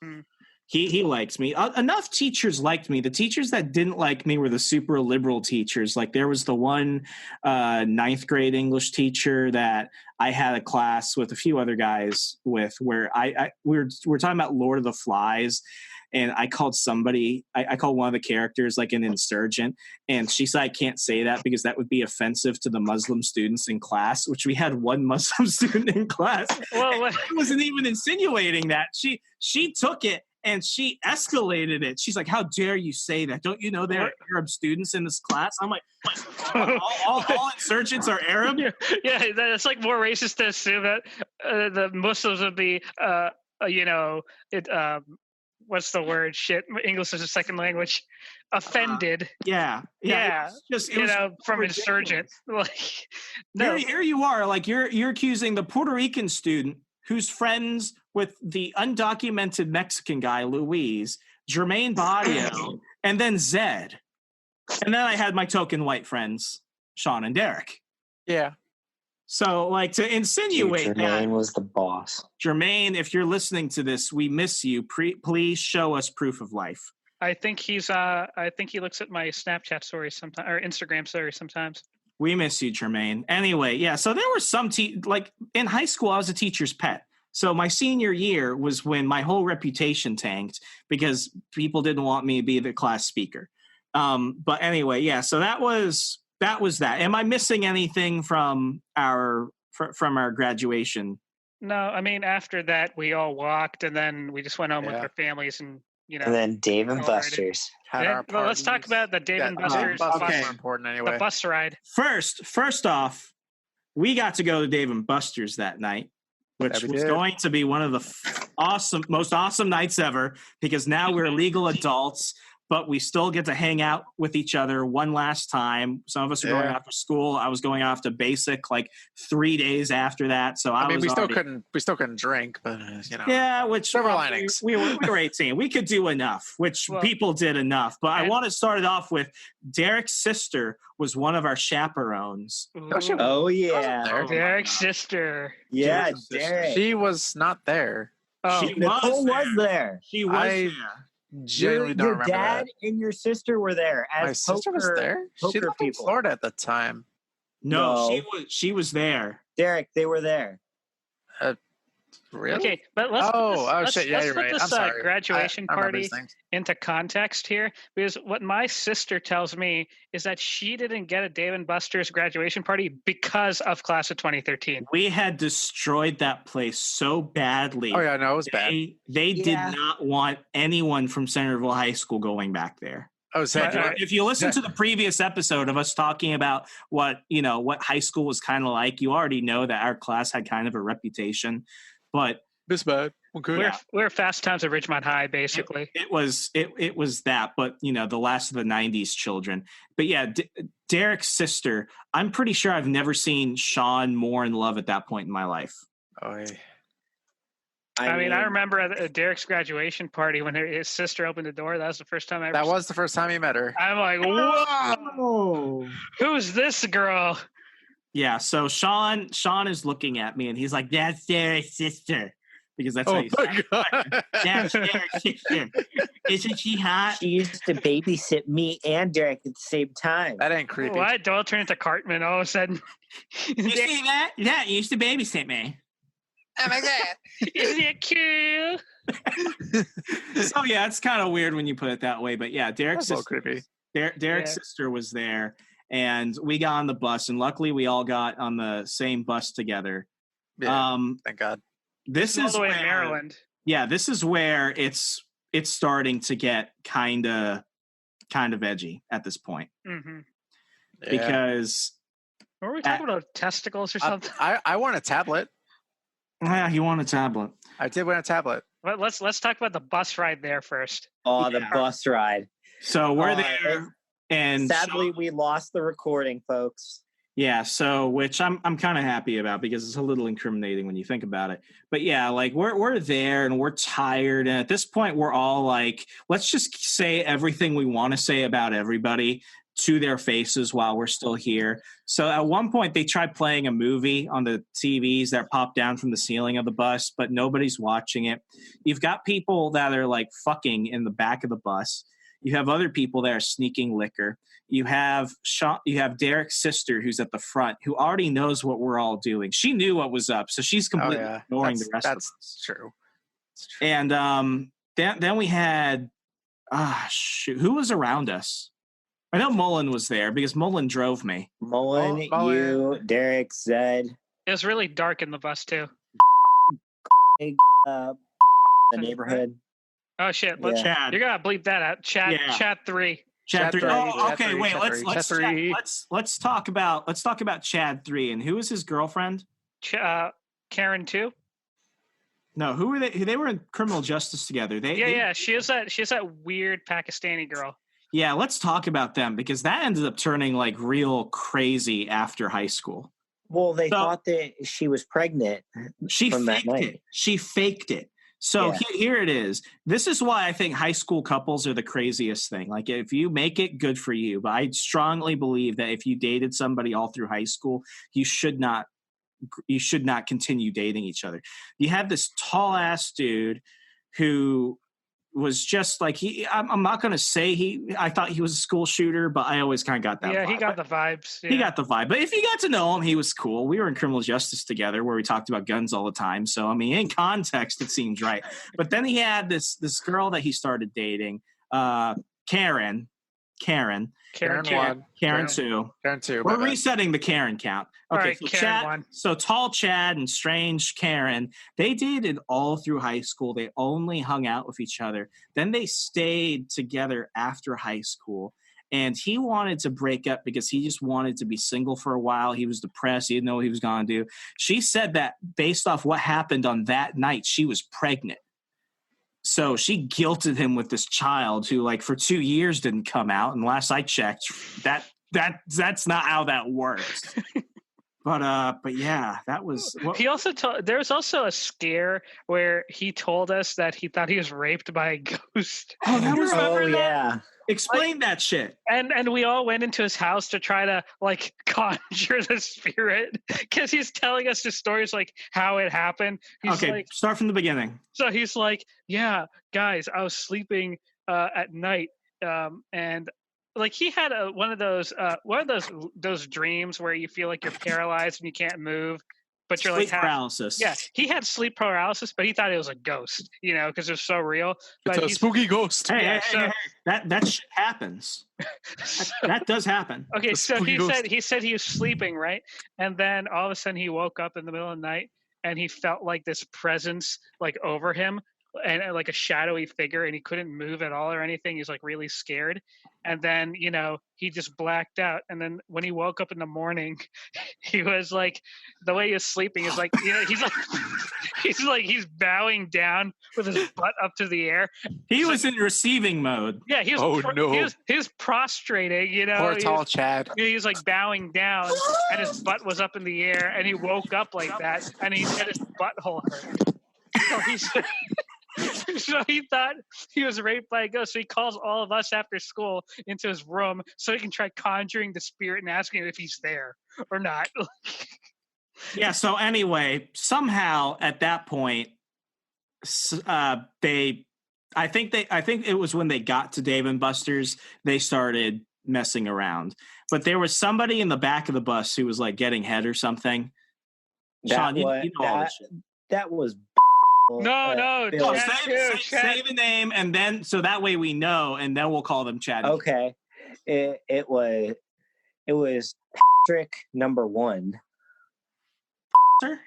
Speaker 6: Hmm.
Speaker 4: He likes me. Enough teachers liked me. The teachers that didn't like me were the super liberal teachers. There was the one 9th grade English teacher that I had a class with a few other guys with, where we were talking about Lord of the Flies, and I called somebody. I called one of the characters an insurgent, and she said I can't say that because that would be offensive to the Muslim students in class. Which we had one Muslim student in class.
Speaker 6: Well,
Speaker 4: I wasn't even insinuating that. She took it And she escalated it. She's like, "How dare you say that? Don't you know there are Arab students in this class?" I'm like, all insurgents are Arab?
Speaker 6: Yeah, that's like more racist to assume that the Muslims would be, what's the word? Shit, English is a second language. Offended.
Speaker 4: Yeah.
Speaker 6: It was from
Speaker 4: ridiculous.
Speaker 6: insurgent. Like, no.
Speaker 4: Here you are, like you're accusing the Puerto Rican student who's friends with the undocumented Mexican guy, Luis, Jermaine Badio, and then Zed. And then I had my token white friends, Sean and Derek.
Speaker 7: Yeah.
Speaker 4: So, like, to insinuate
Speaker 8: Jermaine was the boss.
Speaker 4: Jermaine, if you're listening to this, we miss you. Please show us proof of life.
Speaker 6: I think he's. I think he looks at my Snapchat stories sometimes or Instagram stories sometimes.
Speaker 4: We miss you, Jermaine. Anyway, yeah. So there were some like in high school, I was a teacher's pet. So my senior year was when my whole reputation tanked because people didn't want me to be the class speaker. But anyway, yeah. So that was that. Am I missing anything from our graduation?
Speaker 6: No, I mean after that we all walked and then we just went home with our families and
Speaker 8: And then Dave and Buster's.
Speaker 6: Well, let's talk about the Dave and Buster's
Speaker 7: bus
Speaker 6: bus,
Speaker 7: was more important anyway.
Speaker 6: the bus ride.
Speaker 4: First off, we got to go to Dave and Buster's that night, which was going to be one of the most awesome nights ever because now we're legal adults, but we still get to hang out with each other one last time. Some of us are going off to school. I was going off to basic like 3 days after that. So we still
Speaker 7: couldn't drink, but
Speaker 4: yeah, which
Speaker 7: silver linings.
Speaker 4: We were 18. We could do enough, which people did enough. But I want to start it off with Derek's sister was one of our chaperones.
Speaker 8: Oh yeah,
Speaker 6: Derek's sister.
Speaker 8: Yeah, Derek.
Speaker 7: She was not there.
Speaker 6: Oh,
Speaker 8: Nicole was there.
Speaker 4: She was there.
Speaker 7: Genuinely don't remember
Speaker 8: dad
Speaker 7: that.
Speaker 8: and your sister were there as
Speaker 7: My sister was there. She lived in Florida at the time.
Speaker 4: No, she was there.
Speaker 8: Derek, they were there.
Speaker 7: Really?
Speaker 6: Okay, but let's
Speaker 7: shit! Yeah, you're right.
Speaker 6: Put this
Speaker 7: I'm sorry.
Speaker 6: graduation
Speaker 7: I remember
Speaker 6: party
Speaker 7: these things.
Speaker 6: into context here, because what my sister tells me is that she didn't get a Dave and Buster's graduation party because of class of 2013.
Speaker 4: We had destroyed that place so badly.
Speaker 7: Oh yeah, no, it was bad.
Speaker 4: They did not want anyone from Centerville High School going back there.
Speaker 7: Oh,
Speaker 4: if you listen to the previous episode of us talking about what high school was kind of like, you already know that our class had kind of a reputation. But
Speaker 7: this bad. Okay.
Speaker 6: We're Fast Times at Ridgemont High, basically.
Speaker 4: It was that, but the last of the '90s children. But yeah, Derek's sister. I'm pretty sure I've never seen Sean more in love at that point in my life.
Speaker 7: Oh, yeah.
Speaker 6: I mean, I remember at Derek's graduation party when his sister opened the door. That was the first time I ever.
Speaker 7: That was the first time you met her.
Speaker 6: I'm like, whoa! Who's this girl?
Speaker 4: Yeah, so Sean is looking at me and he's like, "That's Derek's sister," because that's how you say it. That's Derek's sister. Isn't she hot?
Speaker 8: She used to babysit me and Derek at the same time.
Speaker 7: That ain't creepy.
Speaker 6: What? Doyle turned into Cartman all of a sudden.
Speaker 4: You see that? Yeah, you used to babysit me.
Speaker 6: Oh my god! Isn't it cool?
Speaker 4: So yeah, it's kind of weird when you put it that way, but yeah, Derek's sister was there. And we got on the bus, and luckily we all got on the same bus together.
Speaker 7: Yeah, thank God.
Speaker 4: This is
Speaker 6: all the way in Maryland.
Speaker 4: Yeah, this is where it's starting to get kind of edgy at this point.
Speaker 6: Mm-hmm.
Speaker 7: Yeah.
Speaker 4: Because
Speaker 6: were we talking about testicles or something?
Speaker 7: I want a tablet.
Speaker 4: Yeah, you want a tablet.
Speaker 7: I did want a tablet.
Speaker 6: But let's talk about the bus ride there first.
Speaker 8: Oh, the bus ride.
Speaker 4: So we're there. And
Speaker 8: sadly, we lost the recording, folks.
Speaker 4: Yeah, so which I'm kind of happy about because it's a little incriminating when you think about it. But yeah, like we're there and we're tired, and at this point we're all like, let's just say everything we want to say about everybody to their faces while we're still here. So at one point they tried playing a movie on the TVs that popped down from the ceiling of the bus, but nobody's watching it. You've got people that are like fucking in the back of the bus. You have other people that are sneaking liquor. You have Derek's sister who's at the front who already knows what we're all doing. She knew what was up, so she's completely ignoring the rest of us.
Speaker 7: That's true.
Speaker 4: And then we had who was around us? I know Mullen was there because Mullen drove me.
Speaker 8: Mullen, you, Derek, Zed.
Speaker 6: It was really dark in the bus too.
Speaker 8: The neighborhood.
Speaker 6: Oh shit!
Speaker 4: Chad.
Speaker 6: You're gonna bleep that out. Chad.
Speaker 4: Yeah.
Speaker 6: Chad 3.
Speaker 4: Chad 3.
Speaker 7: three,
Speaker 4: Oh,
Speaker 7: Chad
Speaker 4: okay.
Speaker 7: three,
Speaker 4: Wait.
Speaker 7: Chad three,
Speaker 4: Let's
Speaker 7: Chad three.
Speaker 4: talk about Chad 3 and who was his girlfriend?
Speaker 6: Karen 2.
Speaker 4: No, who were they? They were in criminal justice together.
Speaker 6: Yeah. She is that weird Pakistani girl.
Speaker 4: Yeah, let's talk about them because that ended up turning like real crazy after high school.
Speaker 8: Well, they thought that she was pregnant.
Speaker 4: She
Speaker 8: from that
Speaker 4: faked
Speaker 8: night.
Speaker 4: it. She faked it. So here it is. This is why I think high school couples are the craziest thing. Like if you make it, good for you. But I strongly believe that if you dated somebody all through high school, you should not continue dating each other. You have this tall ass dude who was just like I'm not going to say I thought he was a school shooter, but I always kind of got that vibe.
Speaker 6: He got the vibes. Yeah.
Speaker 4: He got the vibe. But if you got to know him, he was cool. We were in criminal justice together where we talked about guns all the time. So, I mean, in context, it seems right. But then he had this girl that he started dating, Karen 2.
Speaker 7: Karen 2.
Speaker 4: We're resetting the Karen count. Okay,
Speaker 6: right,
Speaker 4: so
Speaker 6: Karen 1.
Speaker 4: So tall Chad and strange Karen, they dated all through high school. They only hung out with each other. Then they stayed together after high school. And he wanted to break up because he just wanted to be single for a while. He was depressed. He didn't know what he was going to do. She said that based off what happened on that night, she was pregnant. So she guilted him with this child who, like, for 2 years didn't come out. And last I checked, that's not how that works. But yeah, that was.
Speaker 6: He also there was also a scare where he told us that he thought he was raped by a ghost.
Speaker 4: Oh, that was.
Speaker 8: Yeah.
Speaker 4: Explain that shit.
Speaker 6: And we all went into his house to try to like conjure the spirit because he's telling us the stories like how it happened. He's
Speaker 4: okay, start from the beginning.
Speaker 6: So he's like, yeah, guys, I was sleeping at night, and like he had one of those dreams where you feel like you're paralyzed and you can't move, but you're
Speaker 4: sleep
Speaker 6: like
Speaker 4: paralysis.
Speaker 6: Yeah, he had sleep paralysis, but he thought it was a ghost, because it was so real. But
Speaker 7: It's a spooky ghost.
Speaker 4: Hey, that shit happens. that does happen.
Speaker 6: Okay, so he
Speaker 7: ghost.
Speaker 6: said he was sleeping, right? And then all of a sudden he woke up in the middle of the night and he felt like this presence like over him and like a shadowy figure, and he couldn't move at all or anything. He was like really scared. And then, he just blacked out. And then when he woke up in the morning, he was like, the way he was sleeping is like, he's bowing down with his butt up to the air.
Speaker 4: He was in receiving mode.
Speaker 6: Yeah, he was he was prostrating,
Speaker 7: Poor tall Chad.
Speaker 6: He was like bowing down and his butt was up in the air and he woke up like that and he said his butthole hurt. So he thought he was raped by a ghost. So he calls all of us after school into his room so he can try conjuring the spirit and asking if he's there or not.
Speaker 4: Yeah. So anyway, somehow at that point, I think it was when they got to Dave and Buster's, they started messing around. But there was somebody in the back of the bus who was like getting head or something. Sean, you know all this shit.
Speaker 8: That was.
Speaker 6: No.
Speaker 4: Say the name, and then so that way we know, and then we'll call them Chad.
Speaker 8: Okay, it was Patrick number 1.
Speaker 4: Sir?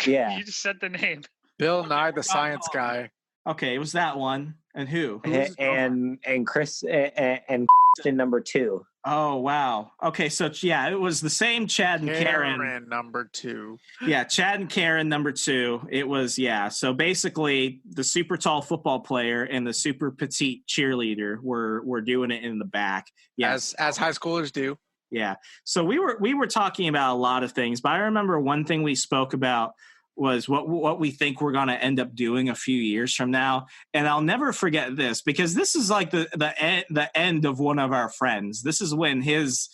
Speaker 8: Yeah,
Speaker 6: You just said the name.
Speaker 7: Bill Nye, the science guy.
Speaker 4: Okay, it was that one, and who?
Speaker 8: and Chris and Christian number 2.
Speaker 4: Oh wow. Okay, so yeah, it was the same Chad and Karen
Speaker 7: number 2.
Speaker 4: Yeah, Chad and Karen number 2. It was So basically, the super tall football player and the super petite cheerleader were doing it in the back.
Speaker 7: Yes, as high schoolers do.
Speaker 4: Yeah. So we were talking about a lot of things, but I remember one thing we spoke about was what we think we're going to end up doing a few years from now. And I'll never forget this because this is like the end of one of our friends. This is when his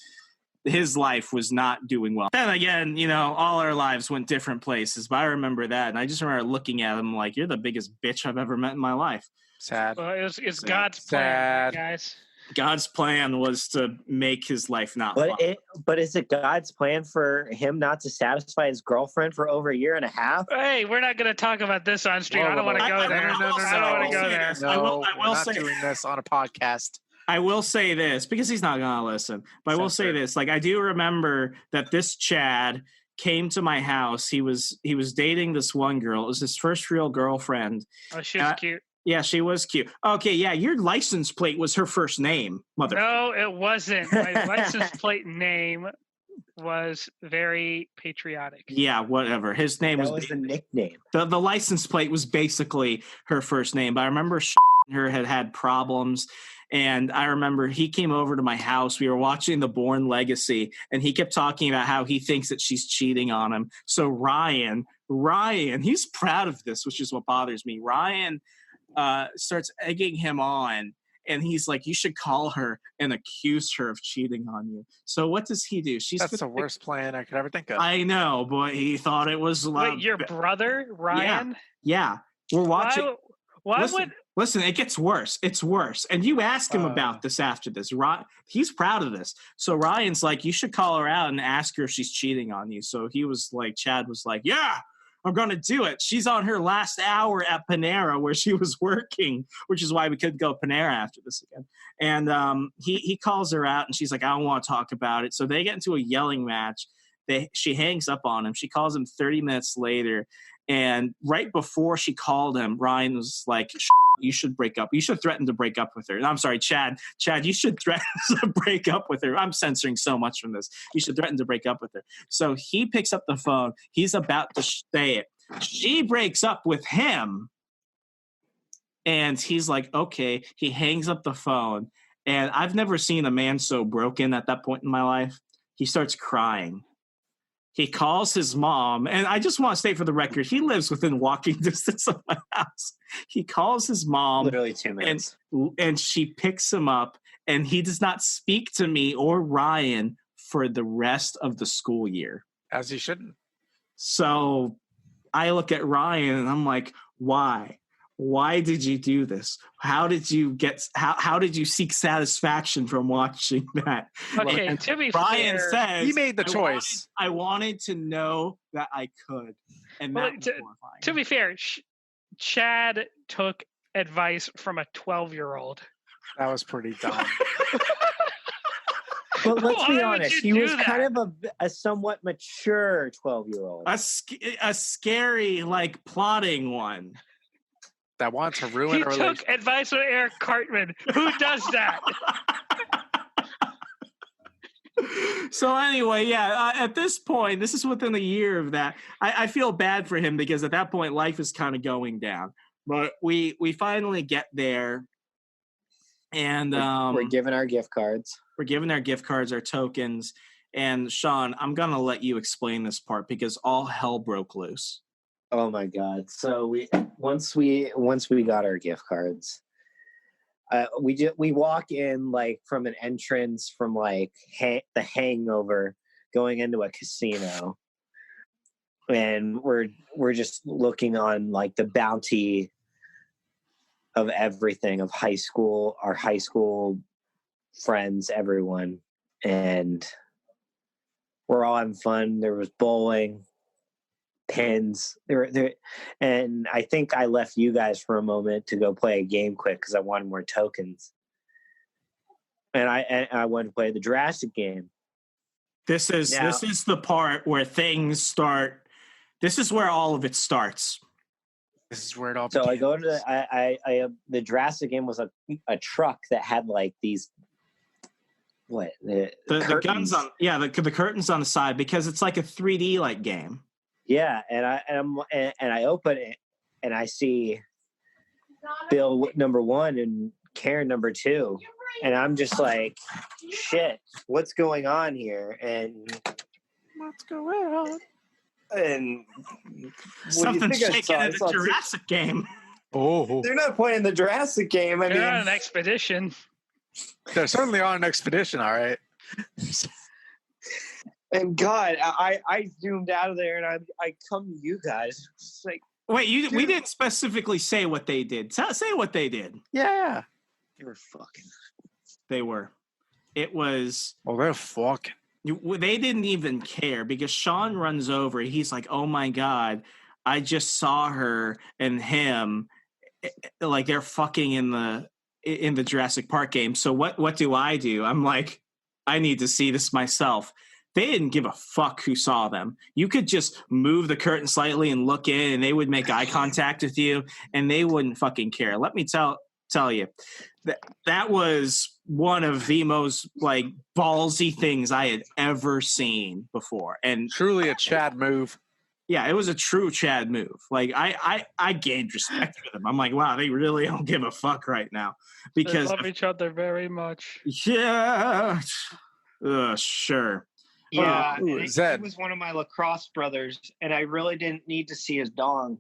Speaker 4: life was not doing well. Then again, all our lives went different places, but I remember that. And I just remember looking at him like, you're the biggest bitch I've ever met in my life.
Speaker 7: Sad.
Speaker 6: Well, it's God's plan, guys.
Speaker 4: God's plan was to make his life not fun.
Speaker 8: But is it God's plan for him not to satisfy his girlfriend for over a year and a half?
Speaker 6: Hey, we're not going to talk about this on stream. I don't want to go there.
Speaker 7: No.
Speaker 6: I don't want to go there.
Speaker 7: No, I will say doing this on a podcast.
Speaker 4: I will say this because he's not going to listen. But I will say this: like I do remember that this Chad came to my house. He was dating this one girl. It was his first real girlfriend.
Speaker 6: Oh, she was cute.
Speaker 4: Yeah, she was cute. Okay, yeah, your license plate was her first name, mother.
Speaker 6: No, it wasn't. My license plate name was very patriotic.
Speaker 4: Yeah, whatever. His name
Speaker 8: That
Speaker 4: was
Speaker 8: was the nickname.
Speaker 4: the license plate was basically her first name. But I remember her had problems, and I remember he came over to my house. We were watching The Bourne Legacy, and he kept talking about how he thinks that she's cheating on him. So Ryan, he's proud of this, which is what bothers me. Ryan starts egging him on, and he's like, you should call her and accuse her of cheating on you. So what does he do?
Speaker 7: That's the worst plan I could ever think of.
Speaker 4: I know, but he thought it was
Speaker 6: Wait, your brother, Ryan?
Speaker 4: Yeah. We're watching.
Speaker 6: Why
Speaker 4: Listen, it gets worse. It's worse. And you ask him about this after this. He's proud of this. So Ryan's like, you should call her out and ask her if she's cheating on you. So he was like, Chad was like, yeah, I'm going to do it. She's on her last hour at Panera where she was working, which is why we couldn't go Panera after this again. And he calls her out, and she's like, I don't want to talk about it. So they get into a yelling match. She hangs up on him. She calls him 30 minutes later. And right before she called him, Ryan was like, you should break up. You should threaten to break up with her. And I'm sorry, Chad, you should threaten to break up with her. I'm censoring so much from this. You should threaten to break up with her. So he picks up the phone. He's about to say it. She breaks up with him. And he's like, okay. He hangs up the phone. And I've never seen a man so broken at that point in my life. He starts crying. He calls his mom, and I just want to state for the record, he lives within walking distance of my house. He calls his mom.
Speaker 8: Literally 2 minutes.
Speaker 4: And she picks him up, and he does not speak to me or Ryan for the rest of the school year.
Speaker 7: As he shouldn't.
Speaker 4: So I look at Ryan, and I'm like, why? Why did you do this? How did you seek satisfaction from watching that?
Speaker 6: Okay,
Speaker 4: And
Speaker 6: to be
Speaker 4: Brian
Speaker 6: fair,
Speaker 4: says
Speaker 7: He made the choice.
Speaker 4: I wanted to know that I could, and
Speaker 6: Well,
Speaker 4: that was horrifying.
Speaker 6: to be fair, Chad took advice from a 12-year-old.
Speaker 7: That was pretty dumb.
Speaker 8: But let's
Speaker 6: Why
Speaker 8: be
Speaker 6: would
Speaker 8: honest,
Speaker 6: you
Speaker 8: he
Speaker 6: do
Speaker 8: was kind of a somewhat mature 12-year-old.
Speaker 4: A scary, like, plotting one.
Speaker 7: That wants to ruin
Speaker 6: He
Speaker 7: a relationship.
Speaker 6: took advice from Eric Cartman. Who does that?
Speaker 4: So anyway, at this point, this is within a year of that. I feel bad for him because at that point, life is kind of going down. But we finally get there, and
Speaker 8: we're giving our gift cards.
Speaker 4: We're giving our gift cards, our tokens. And Sean, I'm gonna let you explain this part because all hell broke loose.
Speaker 8: Oh my God! So once we got our gift cards, we walk in like from an entrance from like The Hangover, going into a casino, and we're just looking on like the bounty of everything of high school, our high school friends, everyone, and we're all having fun. There was bowling. Pins there, and I think I left you guys for a moment to go play a game quick because I wanted more tokens, and I wanted to play the Jurassic game.
Speaker 4: This is the part where things start. This is where all of it starts.
Speaker 7: This is where it all
Speaker 8: So
Speaker 7: begins.
Speaker 8: I go to the Jurassic game was a truck that had like these the
Speaker 4: guns on the curtains on the side because it's like a 3D like game.
Speaker 8: Yeah, and I open it and I see Bill number 1 and Karen number 2, and I'm just like, shit, what's going on here? And
Speaker 7: What's going on?
Speaker 8: And
Speaker 4: Something's shaking in the Jurassic game.
Speaker 7: Oh,
Speaker 8: They're not playing the Jurassic game. I
Speaker 6: They're
Speaker 8: mean,
Speaker 6: on an expedition.
Speaker 7: they're certainly on an expedition. All right.
Speaker 8: and God, I zoomed out of there and I come to you guys. It's like,
Speaker 4: Wait, we didn't specifically say what they did. Say what they did.
Speaker 7: Yeah.
Speaker 8: they were fucking.
Speaker 4: They were. It was.
Speaker 7: Well, they're fucking.
Speaker 4: They didn't even care because Sean runs over. He's like, "Oh my God, I just saw her and him, like they're fucking in the Jurassic Park game." So what do? I'm like, I need to see this myself. they didn't give a fuck who saw them. You could just move the curtain slightly and look in, and they would make eye contact with you, and they wouldn't fucking care. Let me tell you, that was one of the most like ballsy things I had ever seen before, and
Speaker 7: Truly a Chad move.
Speaker 4: yeah, it was a true Chad move. Like I gained respect for them. I'm like, wow, they really don't give a fuck right now because
Speaker 6: they love each other very much.
Speaker 4: yeah, sure.
Speaker 5: Yeah,
Speaker 7: Ooh,
Speaker 5: and
Speaker 7: Zed.
Speaker 5: he was one of my lacrosse brothers, and I really didn't need to see his dong.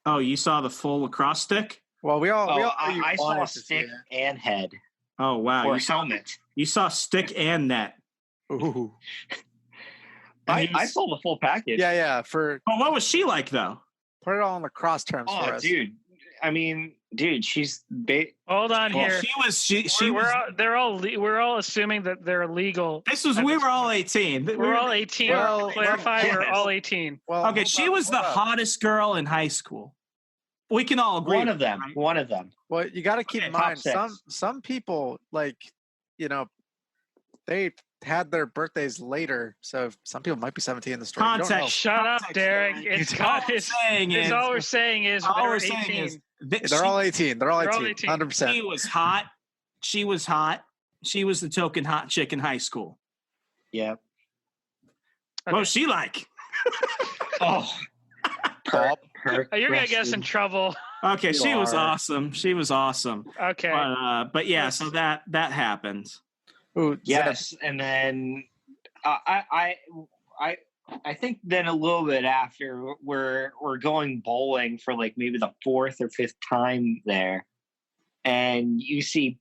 Speaker 4: Oh, you saw the full lacrosse stick?
Speaker 7: Well, we all
Speaker 5: I saw
Speaker 7: wanted to see
Speaker 5: stick
Speaker 7: it.
Speaker 5: and head
Speaker 4: Oh wow,
Speaker 5: or
Speaker 4: you saw,
Speaker 5: helmet.
Speaker 4: you saw stick and net.
Speaker 7: Ooh.
Speaker 5: I saw the full package.
Speaker 7: Yeah. For
Speaker 4: But what was she like though?
Speaker 7: put it all in lacrosse terms for
Speaker 5: Oh,
Speaker 7: us.
Speaker 5: dude. I mean, dude, she's
Speaker 6: Hold on
Speaker 4: Well,
Speaker 6: here. We're all assuming that they're legal.
Speaker 4: we were all 18.
Speaker 6: We're all 18.
Speaker 7: Well,
Speaker 6: To clarify,
Speaker 5: yes.
Speaker 6: we're all 18.
Speaker 7: Well,
Speaker 4: Okay,
Speaker 7: hold
Speaker 4: she
Speaker 7: on,
Speaker 4: was the
Speaker 7: hold up.
Speaker 4: hottest girl in high school. We can all agree.
Speaker 5: one of them.
Speaker 4: right?
Speaker 5: One of them.
Speaker 7: Well, you got to keep
Speaker 4: Okay,
Speaker 7: in
Speaker 5: top
Speaker 7: mind
Speaker 5: six.
Speaker 7: some people like, they had their birthdays later, so some people might be 17 in the story. You don't know.
Speaker 4: Context.
Speaker 6: Shut up,
Speaker 4: Context,
Speaker 6: Derek.
Speaker 4: Derek.
Speaker 6: It's
Speaker 4: all
Speaker 6: got
Speaker 4: we're saying is
Speaker 6: all we're saying is
Speaker 4: all
Speaker 6: they're
Speaker 4: we're
Speaker 6: 18.
Speaker 4: saying is that
Speaker 7: They're all 18. They're all
Speaker 6: They're all
Speaker 7: 18.
Speaker 6: 18.
Speaker 7: 100%.
Speaker 4: she was hot. She was hot. She was the token hot chick in high school.
Speaker 5: Yeah.
Speaker 4: What was she like?
Speaker 5: Oh.
Speaker 7: Bob.
Speaker 6: You're gonna get us in trouble.
Speaker 4: Okay,
Speaker 5: You
Speaker 4: she was
Speaker 5: are.
Speaker 4: awesome. She was awesome.
Speaker 6: Okay.
Speaker 4: But yeah, so that happened.
Speaker 7: Ooh,
Speaker 5: Yes, and then I think then a little bit after we're going bowling for like maybe the fourth or fifth time there, and you see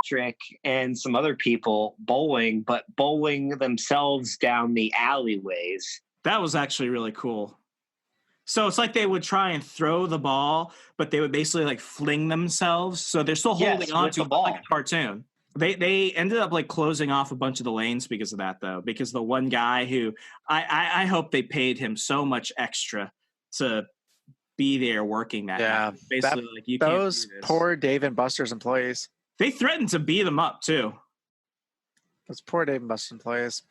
Speaker 5: Patrick and some other people bowling, but bowling themselves down the alleyways.
Speaker 4: That was actually really cool. So it's like they would try and throw the ball, but they would basically like fling themselves. So they're still
Speaker 5: Yes,
Speaker 4: holding on
Speaker 5: with
Speaker 4: to
Speaker 5: the
Speaker 4: it
Speaker 5: ball.
Speaker 4: like a cartoon. They ended up like closing off a bunch of the lanes because of that, though. Because the one guy who I hope they paid him so much extra to be there working that.
Speaker 7: Yeah,
Speaker 4: night. Basically, like you
Speaker 7: those
Speaker 4: can't do this.
Speaker 7: poor Dave and Buster's employees.
Speaker 4: They threatened to beat him up too.
Speaker 7: Those poor Dave and Buster's employees.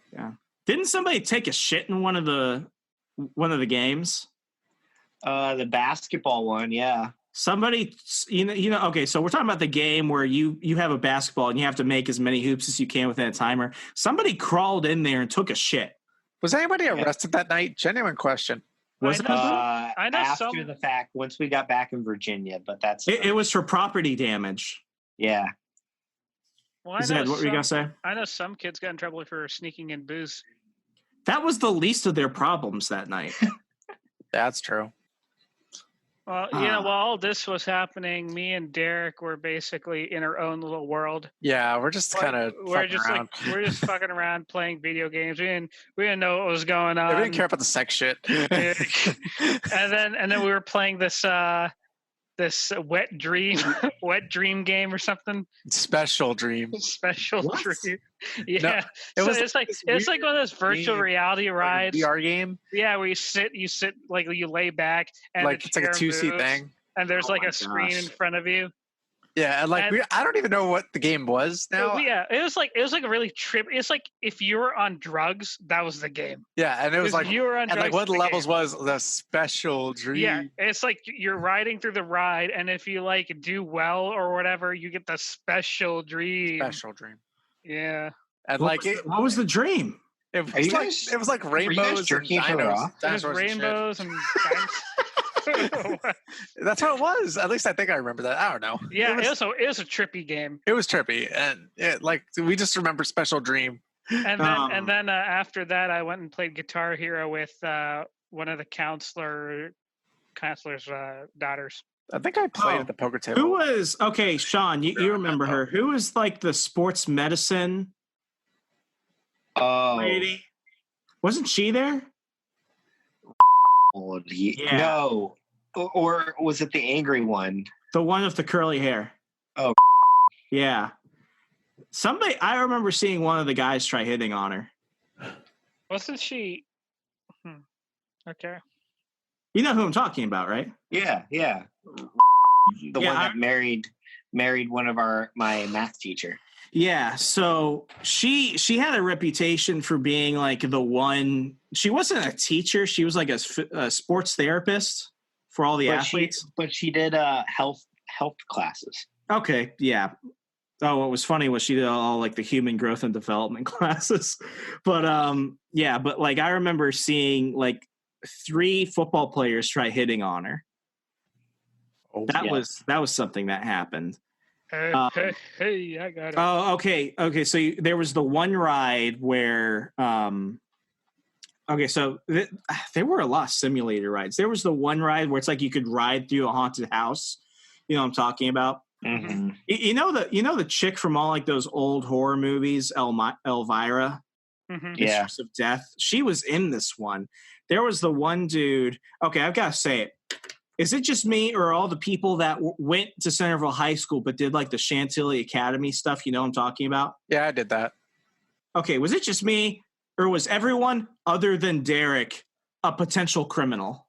Speaker 4: Didn't somebody take a shit in one of the games?
Speaker 5: The basketball one, yeah.
Speaker 4: Somebody, okay, so we're talking about the game where you have a basketball and you have to make as many hoops as you can within a timer. Somebody crawled in there and took a shit.
Speaker 7: Was anybody arrested that night? Genuine question.
Speaker 4: Was it?
Speaker 6: I know
Speaker 5: After
Speaker 6: some-
Speaker 5: the fact, once we got back in Virginia, but that's
Speaker 4: It was for property damage.
Speaker 5: yeah.
Speaker 6: Well,
Speaker 4: Is that what were you going to say?
Speaker 6: I know some kids got in trouble for sneaking in booze.
Speaker 4: That was the least of their problems that night.
Speaker 7: That's true.
Speaker 6: Well, while all this was happening, me and Derek were basically in our own little world.
Speaker 7: Yeah, we're just kind of
Speaker 6: We're just
Speaker 7: around.
Speaker 6: we're just fucking around playing video games. We didn't know what was going on.
Speaker 7: Yeah, we didn't care about the sex shit.
Speaker 6: and then we were playing this wet dream game or something.
Speaker 7: Special dream.
Speaker 6: Special
Speaker 4: What?
Speaker 6: dream. Yeah.
Speaker 7: it was
Speaker 6: it's like one of those virtual
Speaker 7: game,
Speaker 6: reality rides.
Speaker 7: Like a VR game.
Speaker 6: Yeah, where you sit like you lay back and
Speaker 7: Like
Speaker 6: the
Speaker 7: it's like a
Speaker 6: chair
Speaker 7: 2-seat
Speaker 6: moves,
Speaker 7: thing.
Speaker 6: and there's
Speaker 4: Oh
Speaker 6: like
Speaker 4: my
Speaker 6: a screen
Speaker 4: gosh.
Speaker 6: in front of you.
Speaker 7: Yeah, and I don't even know what the game was now.
Speaker 6: Yeah, it was like a really trip. It's like if you were on drugs, that was the game.
Speaker 7: Yeah, and it was
Speaker 6: If
Speaker 7: like,
Speaker 6: you were on
Speaker 7: and like
Speaker 6: drugs,
Speaker 7: one of the
Speaker 6: the
Speaker 7: levels
Speaker 6: game.
Speaker 7: was the special dream.
Speaker 6: Yeah, it's like you're riding through the ride, and if you like do well or whatever, you get the special dream.
Speaker 7: Special dream.
Speaker 6: Yeah.
Speaker 7: And
Speaker 4: What was the dream?
Speaker 7: it was like rainbows and
Speaker 5: jerking each other off?
Speaker 6: There's
Speaker 7: dinosaurs and shit.
Speaker 6: rainbows and
Speaker 7: That's how it was. At least I think I remember that. I don't know.
Speaker 6: yeah,
Speaker 7: it
Speaker 6: was a trippy game.
Speaker 7: it was trippy, and we just remember special dream.
Speaker 6: And
Speaker 4: Um,
Speaker 6: then after that, I went and played Guitar Hero with one of the counselor's daughters.
Speaker 7: I think I played
Speaker 4: Oh.
Speaker 7: at the poker table.
Speaker 4: Who was okay, Sean? You remember her? Who was like the sports medicine
Speaker 5: Oh,
Speaker 4: lady? Wasn't she there? Yeah.
Speaker 5: no. Or was it the angry one?
Speaker 4: The one with the curly hair.
Speaker 5: Oh.
Speaker 4: Yeah. I remember seeing one of the guys try hitting on her.
Speaker 6: Wasn't she? Okay.
Speaker 4: You know who I'm talking about, right?
Speaker 5: Yeah. The
Speaker 4: Yeah,
Speaker 5: one that married one of my math teacher.
Speaker 2: Yeah, so she had a reputation for being like the one. She wasn't a teacher; she was like a sports therapist for all the athletes.
Speaker 8: But she did health classes.
Speaker 2: Okay, yeah. Oh, what was funny was she did all like the human growth and development classes, but yeah. But like I remember seeing like 3 football players try hitting on her.
Speaker 7: Oh,
Speaker 2: That was something that happened.
Speaker 6: Hey, I got it.
Speaker 2: Oh, okay. So there was the one ride where, okay, so there were a lot of simulator rides. There was the one ride where it's like you could ride through a haunted house. You know what I'm talking about?
Speaker 8: Mm-hmm.
Speaker 2: You know the chick from all like those old horror movies, Elvira, Mistress of Death. She was in this one. There was the one dude. Okay, I've got to say it. Is it just me or all the people that went to Centerville High School but did like the Chantilly Academy stuff? You know what I'm talking about?
Speaker 7: Yeah, I did that.
Speaker 2: Okay, was it just me or was everyone other than Derek a potential criminal?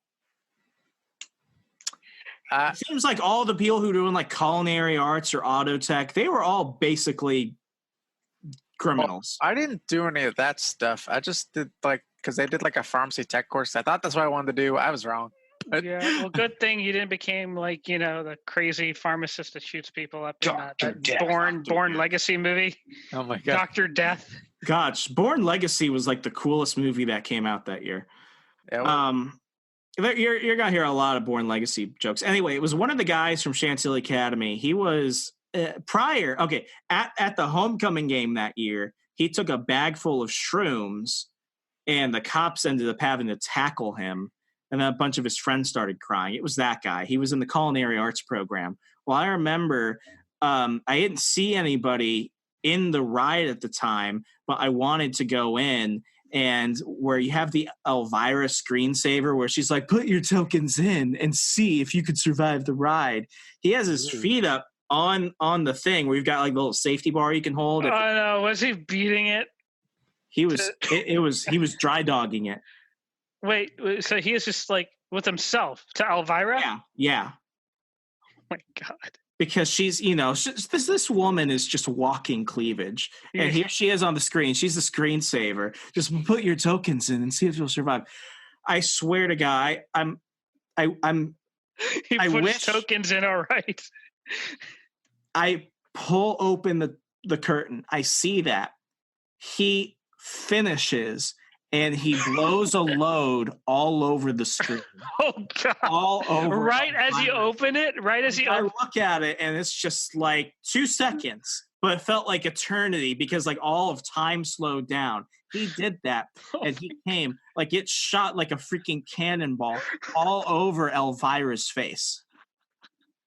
Speaker 2: It seems like all the people who were doing like culinary arts or auto tech, they were all basically criminals.
Speaker 7: Well, I didn't do any of that stuff. I just did like, because they did like a pharmacy tech course. I thought that's what I wanted to do. I was wrong.
Speaker 6: Yeah, well, good thing you didn't become like, the crazy pharmacist that shoots people up in that Born Legacy movie.
Speaker 7: Oh my God.
Speaker 6: Dr. Death.
Speaker 2: Gosh, Born Legacy was like the coolest movie that came out that year.
Speaker 7: Yeah,
Speaker 2: you're gonna hear a lot of Born Legacy jokes. Anyway, it was one of the guys from Chantilly Academy. He was at the homecoming game that year. He took a bag full of shrooms, and the cops ended up having to tackle him. And then a bunch of his friends started crying. It was that guy. He was in the culinary arts program. Well, I remember I didn't see anybody in the ride at the time, but I wanted to go in, and where you have the Elvira screensaver where she's like, put your tokens in and see if you could survive the ride. He has his feet up on the thing where you've got like the little safety bar you can hold.
Speaker 6: Oh no, was he beating it?
Speaker 2: He was he was dry dogging it.
Speaker 6: Wait, so he is just like with himself to Elvira?
Speaker 2: Yeah.
Speaker 6: Oh my God.
Speaker 2: Because she's, this woman is just walking cleavage. And here she is on the screen. She's the screensaver. Just put your tokens in and see if you'll survive. I swear to God,
Speaker 6: He puts tokens in, all right.
Speaker 2: I pull open the curtain. I see that. He finishes and he blows a load all over the screen.
Speaker 6: Oh God!
Speaker 2: All over.
Speaker 6: Right as you open it,
Speaker 2: I look at it and it's just like 2 seconds, but it felt like eternity because like all of time slowed down. He did that, and he came like it shot like a freaking cannonball all over Elvira's face.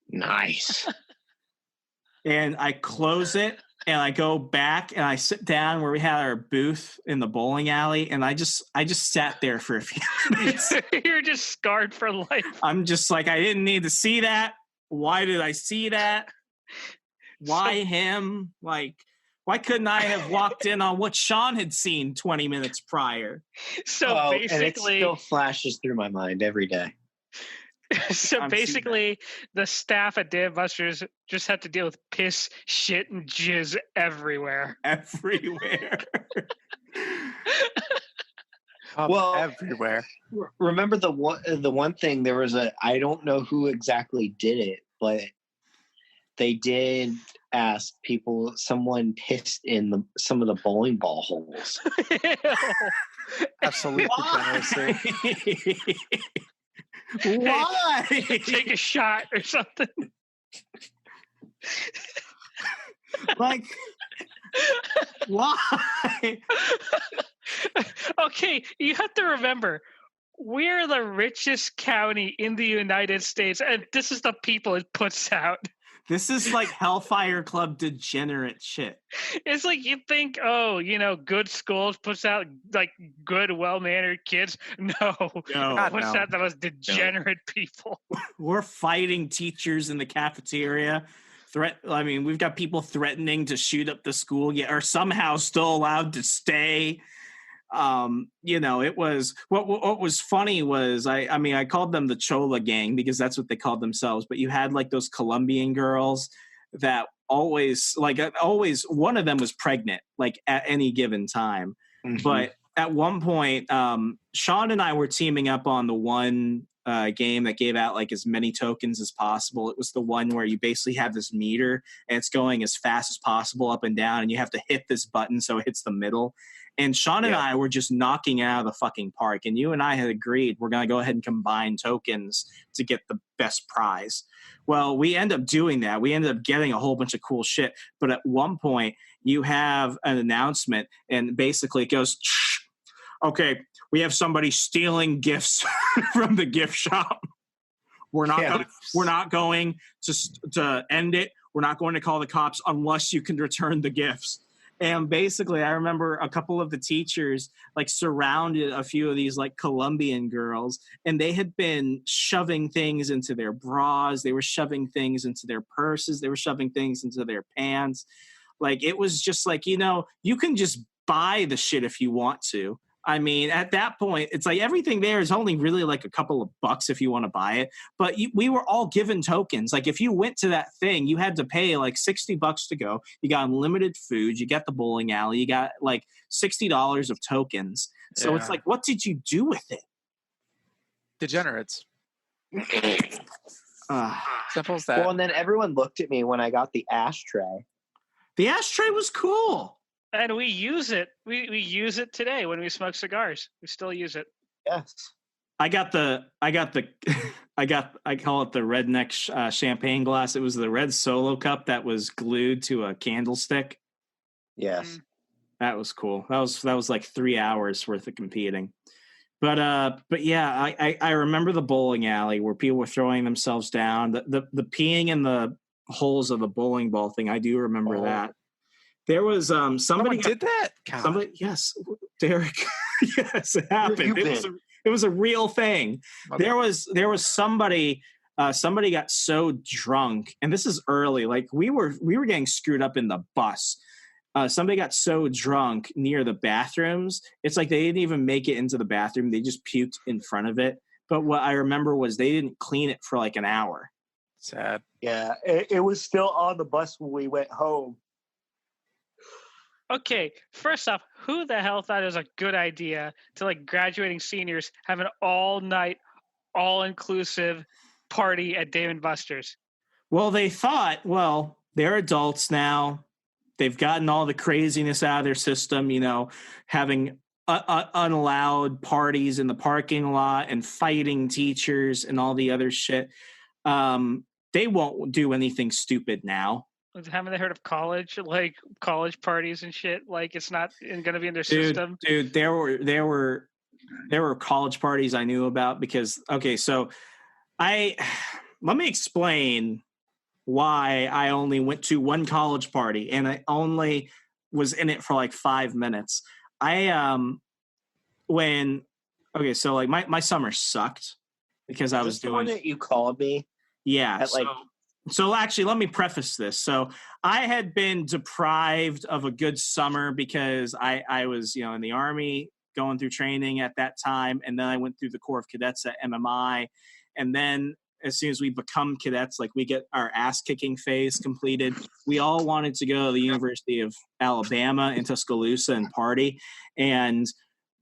Speaker 8: Nice.
Speaker 2: And I close it. And I go back and I sit down where we had our booth in the bowling alley, and I just sat there for a few minutes.
Speaker 6: You're just scarred for life.
Speaker 2: I'm just like, I didn't need to see that. Why did I see that? Why him? Like, why couldn't I have walked in on what Sean had seen 20 minutes prior?
Speaker 6: So basically,
Speaker 8: and it still flashes through my mind every day.
Speaker 6: So basically, the staff at Dave Buster's just had to deal with piss, shit, and jizz everywhere.
Speaker 2: Everywhere.
Speaker 8: Well,
Speaker 7: everywhere.
Speaker 8: Remember the one thing, there was I don't know who exactly did it, but they did ask people, someone pissed in some of the bowling ball holes.
Speaker 7: Absolutely.
Speaker 2: Why?
Speaker 6: Take a shot or something.
Speaker 2: Like, why?
Speaker 6: Okay, you have to remember, we're the richest county in the United States, and this is the people it puts out.
Speaker 2: This is like Hellfire Club degenerate shit.
Speaker 6: It's like you think, good schools puts out like good, well-mannered kids. No. Puts out the most degenerate people.
Speaker 2: We're fighting teachers in the cafeteria. We've got people threatening to shoot up the school, yet are somehow still allowed to stay. It was what was funny was I called them the Chola gang because that's what they called themselves, but you had like those Colombian girls that always one of them was pregnant, like at any given time.
Speaker 8: Mhm.
Speaker 2: But at one point, Sean and I were teaming up on the one game that gave out like as many tokens as possible. It was the one where you basically have this meter and it's going as fast as possible up and down, and you have to hit this button so it hits the middle. And Sean and I were just knocking out of the fucking park. And you and I had agreed we're going to go ahead and combine tokens to get the best prize. Well, we end up doing that. We ended up getting a whole bunch of cool shit. But at one point, you have an announcement, and basically it goes, okay, we have somebody stealing gifts from the gift shop. We're not going to end it. We're not going to call the cops unless you can return the gifts. And basically, I remember a couple of the teachers like surrounded a few of these like Colombian girls, and they had been shoving things into their bras. They were shoving things into their purses. They were shoving things into their pants. Like, it was just like, you know, you can just buy the shit if you want to. I mean, at that point, it's like everything there is only really like a couple of bucks if you want to buy it. But we were all given tokens. Like, if you went to that thing, you had to pay like $60 to go. You got unlimited food. You got the bowling alley. You got like $60 of tokens. So it's like, what did you do with it?
Speaker 7: Degenerates. Simple as that.
Speaker 8: Well, and then everyone looked at me when I got the ashtray.
Speaker 2: The ashtray was cool.
Speaker 6: And we use it. We use it today when we smoke cigars. We still use it.
Speaker 8: Yes.
Speaker 2: I call it the redneck champagne glass. It was the red Solo cup that was glued to a candlestick.
Speaker 8: Yes.
Speaker 2: That was cool. That was like 3 hours worth of competing. But yeah, I remember the bowling alley where people were throwing themselves down. The peeing in the holes of the bowling ball thing. I do remember that. There was somebody
Speaker 7: did that.
Speaker 2: Somebody, yes, Derek. Yes, it happened. It was a real thing.
Speaker 7: Okay.
Speaker 2: There was somebody. Somebody got so drunk, and this is early. Like we were getting screwed up in the bus. Somebody got so drunk near the bathrooms. It's like they didn't even make it into the bathroom. They just puked in front of it. But what I remember was they didn't clean it for like an hour.
Speaker 7: Sad.
Speaker 8: Yeah, it was still on the bus when we went home.
Speaker 6: Okay, first off, who the hell thought it was a good idea to like graduating seniors have an all-night, all-inclusive party at Dave & Buster's?
Speaker 2: Well, they thought, well, they're adults now. They've gotten all the craziness out of their system, you know, having unallowed parties in the parking lot and fighting teachers and all the other shit. They won't do anything stupid now.
Speaker 6: Haven't they heard of college parties and shit? Like, it's not going to be in their system.
Speaker 2: Dude, there were college parties I knew about because, okay, so let me explain why I only went to one college party and I only was in it for like 5 minutes. So like my summer sucked because I was doing
Speaker 8: the one that you called me.
Speaker 2: Yeah. So actually, let me preface this. So I had been deprived of a good summer because I was, in the Army going through training at that time. And then I went through the Corps of Cadets at MMI. And then as soon as we become cadets, like we get our ass kicking phase completed, we all wanted to go to the University of Alabama in Tuscaloosa and party. And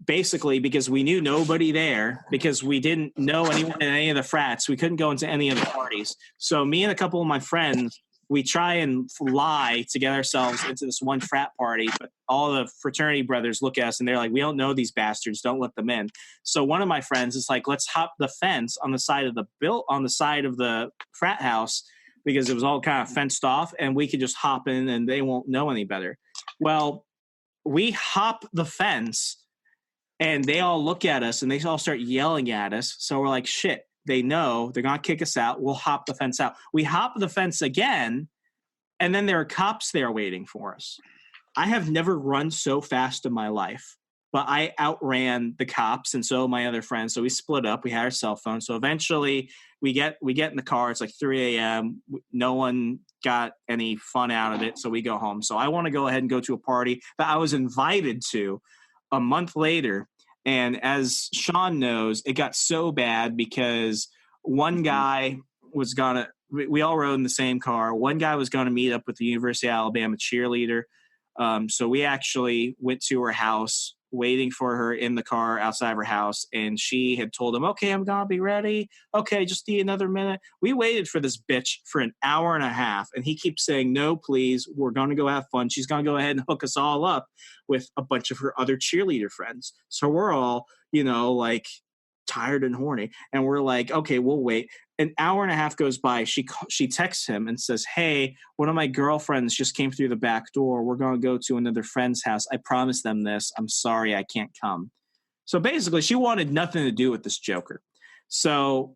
Speaker 2: basically, because we knew nobody there, because we didn't know anyone in any of the frats, we couldn't go into any of the parties. So me and a couple of my friends, we try and lie to get ourselves into this one frat party, but all the fraternity brothers look at us and they're like, we don't know these bastards, don't let them in. So one of my friends is like, let's hop the fence on the side of the frat house, because it was all kind of fenced off and we could just hop in and they won't know any better. Well, we hop the fence and they all look at us and they all start yelling at us. So we're like, shit, they know they're going to kick us out. We'll hop the fence out. We hop the fence again. And then there are cops there waiting for us. I have never run so fast in my life, but I outran the cops. And so my other friends, so we split up, we had our cell phones. So eventually we get in the car. It's like 3 a.m. No one got any fun out of it. So we go home. So I want to go ahead and go to a party that I was invited to a month later. And as Sean knows, it got so bad because one guy was gonna
Speaker 4: we all rode in the same car. One guy was going to meet up with the University of Alabama cheerleader. So we actually went to her house, waiting for her in the car outside of her house. And she had told him, okay, I'm going to be ready. Okay, just need another minute. We waited for this bitch for an hour and a half. And he keeps saying, no, please, we're going to go have fun. She's going to go ahead and hook us all up with a bunch of her other cheerleader friends. So we're all, like tired and horny. And we're like, okay, we'll wait. An hour and a half goes by. She texts him and says, hey, one of my girlfriends just came through the back door. We're going to go to another friend's house. I promised them this. I'm sorry I can't come. So basically, she wanted nothing to do with this joker. So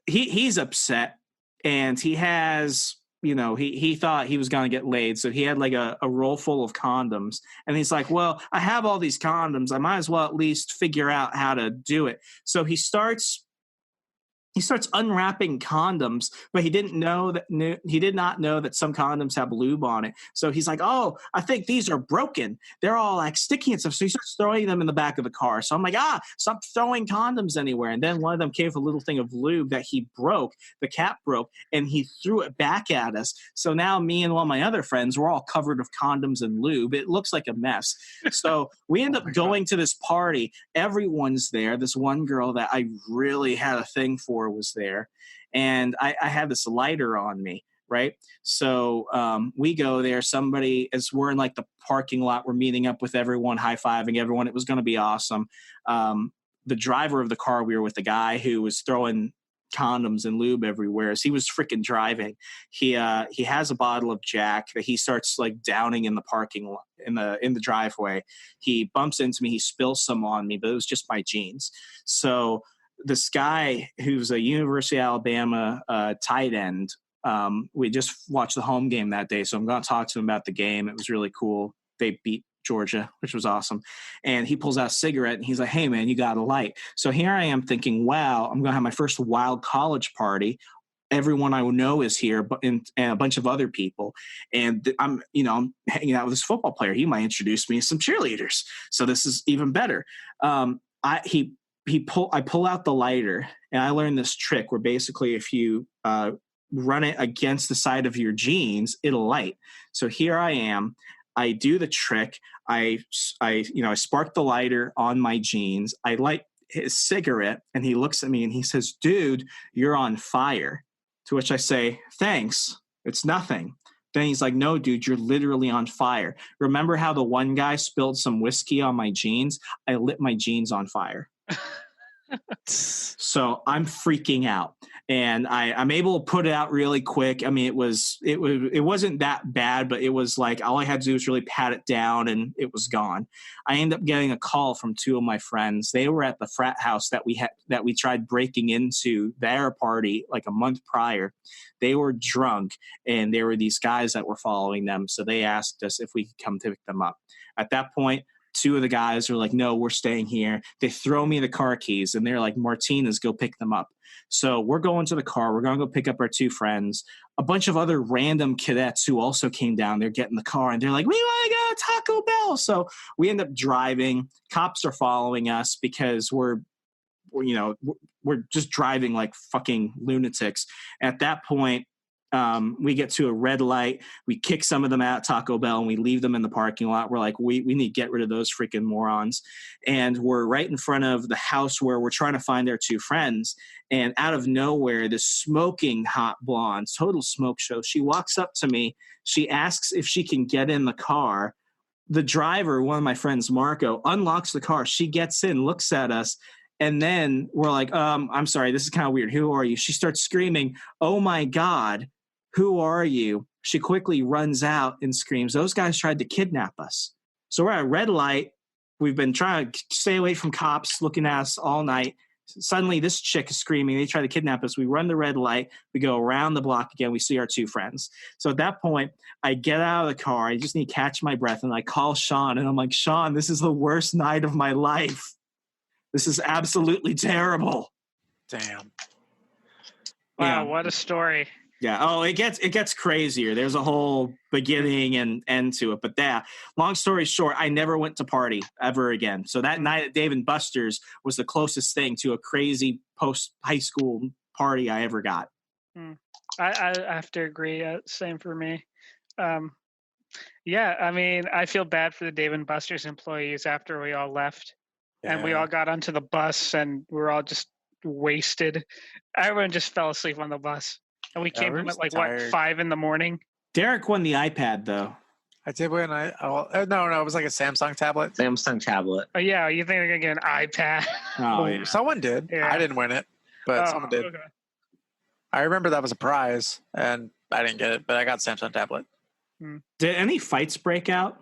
Speaker 4: he's upset, and he has, he thought he was going to get laid. So he had like a roll full of condoms. And he's like, well, I have all these condoms. I might as well at least figure out how to do it. So he starts unwrapping condoms, but he did not know that some condoms have lube on it. So he's like, oh, I think these are broken. They're all like sticky and stuff. So he starts throwing them in the back of the car. So I'm like, stop throwing condoms anywhere. And then one of them came with a little thing of lube that he broke. The cap broke, and he threw it back at us. So now me and one of my other friends, we're all covered with condoms and lube. It looks like a mess. So we end up going to this party. Everyone's there. This one girl that I really had a thing for was there, and I had this lighter on me, right? So we go there. Somebody, as we're in like the parking lot, we're meeting up with everyone, high-fiving everyone. It was going to be awesome. The driver of the car, we were with the guy who was throwing condoms and lube everywhere as he was freaking driving. He has a bottle of Jack that he starts like downing in the parking lot, in the driveway. He bumps into me. He spills some on me, but it was just my jeans. So this guy who's a University of Alabama tight end, we just watched the home game that day, so I'm going to talk to him about the game. It was really cool. They beat Georgia, which was awesome. And he pulls out a cigarette, and he's like, hey, man, you got a light. So here I am thinking, wow, I'm going to have my first wild college party. Everyone I know is here, and a bunch of other people. And I'm hanging out with this football player. He might introduce me to some cheerleaders. So this is even better. I pull out the lighter, and I learned this trick where basically if you run it against the side of your jeans, it'll light. So here I am. I do the trick. I spark the lighter on my jeans. I light his cigarette, and he looks at me and he says, dude, you're on fire. To which I say, thanks. It's nothing. Then he's like, no, dude, you're literally on fire. Remember how the one guy spilled some whiskey on my jeans? I lit my jeans on fire. So I'm freaking out, and I'm able to put it out really quick. I mean, it wasn't that bad, but it was like all I had to do was really pat it down, and it was gone. I ended up getting a call from two of my friends. They were at the frat house that we tried breaking into their party like a month prior. They were drunk, and there were these guys that were following them. So they asked us if we could come to pick them up. At that point, two of the guys are like, no, we're staying here. They throw me the car keys, and they're like, Martinez, go pick them up. So we're going to the car. We're going to go pick up our two friends. A bunch of other random cadets who also came down, they're getting the car, and they're like, we want to go to Taco Bell. So we end up driving. Cops are following us because we're just driving like fucking lunatics. At that point, we get to a red light. We kick some of them out at Taco Bell, and we leave them in the parking lot. We're like, we need to get rid of those freaking morons. And we're right in front of the house where we're trying to find our two friends. And out of nowhere, this smoking hot blonde, total smoke show, she walks up to me. She asks if she can get in the car. The driver, one of my friends, Marco, unlocks the car. She gets in, looks at us. And then we're like, I'm sorry, this is kind of weird. Who are you? She starts screaming, oh my God. Who are you? She quickly runs out and screams, those guys tried to kidnap us. So we're at a red light. We've been trying to stay away from cops looking at us all night. Suddenly this chick is screaming. They try to kidnap us. We run the red light. We go around the block again. We see our two friends. So at that point, I get out of the car. I just need to catch my breath. And I call Sean. And I'm like, Sean, this is the worst night of my life. This is absolutely terrible.
Speaker 7: Damn.
Speaker 6: Wow, what a story.
Speaker 4: Yeah. Oh, it gets crazier. There's a whole beginning and end to it. But long story short, I never went to party ever again. So that night at Dave & Buster's was the closest thing to a crazy post-high school party I ever got.
Speaker 6: I have to agree. Same for me. Yeah, I mean, I feel bad for the Dave and Buster's employees after we all left. And we all got onto the bus and we were all just wasted. Everyone just fell asleep on the bus. And we came home at like, tired. 5 in the morning?
Speaker 2: Derek won the iPad, though.
Speaker 7: I did win. No, it was like a Samsung tablet.
Speaker 8: Samsung tablet.
Speaker 6: Oh, yeah, you think they're going to get an iPad?
Speaker 2: Oh, yeah.
Speaker 7: Someone did. Yeah. I didn't win it, but someone did. Okay. I remember that was a prize, and I didn't get it, but I got Samsung tablet.
Speaker 2: Did any fights break out?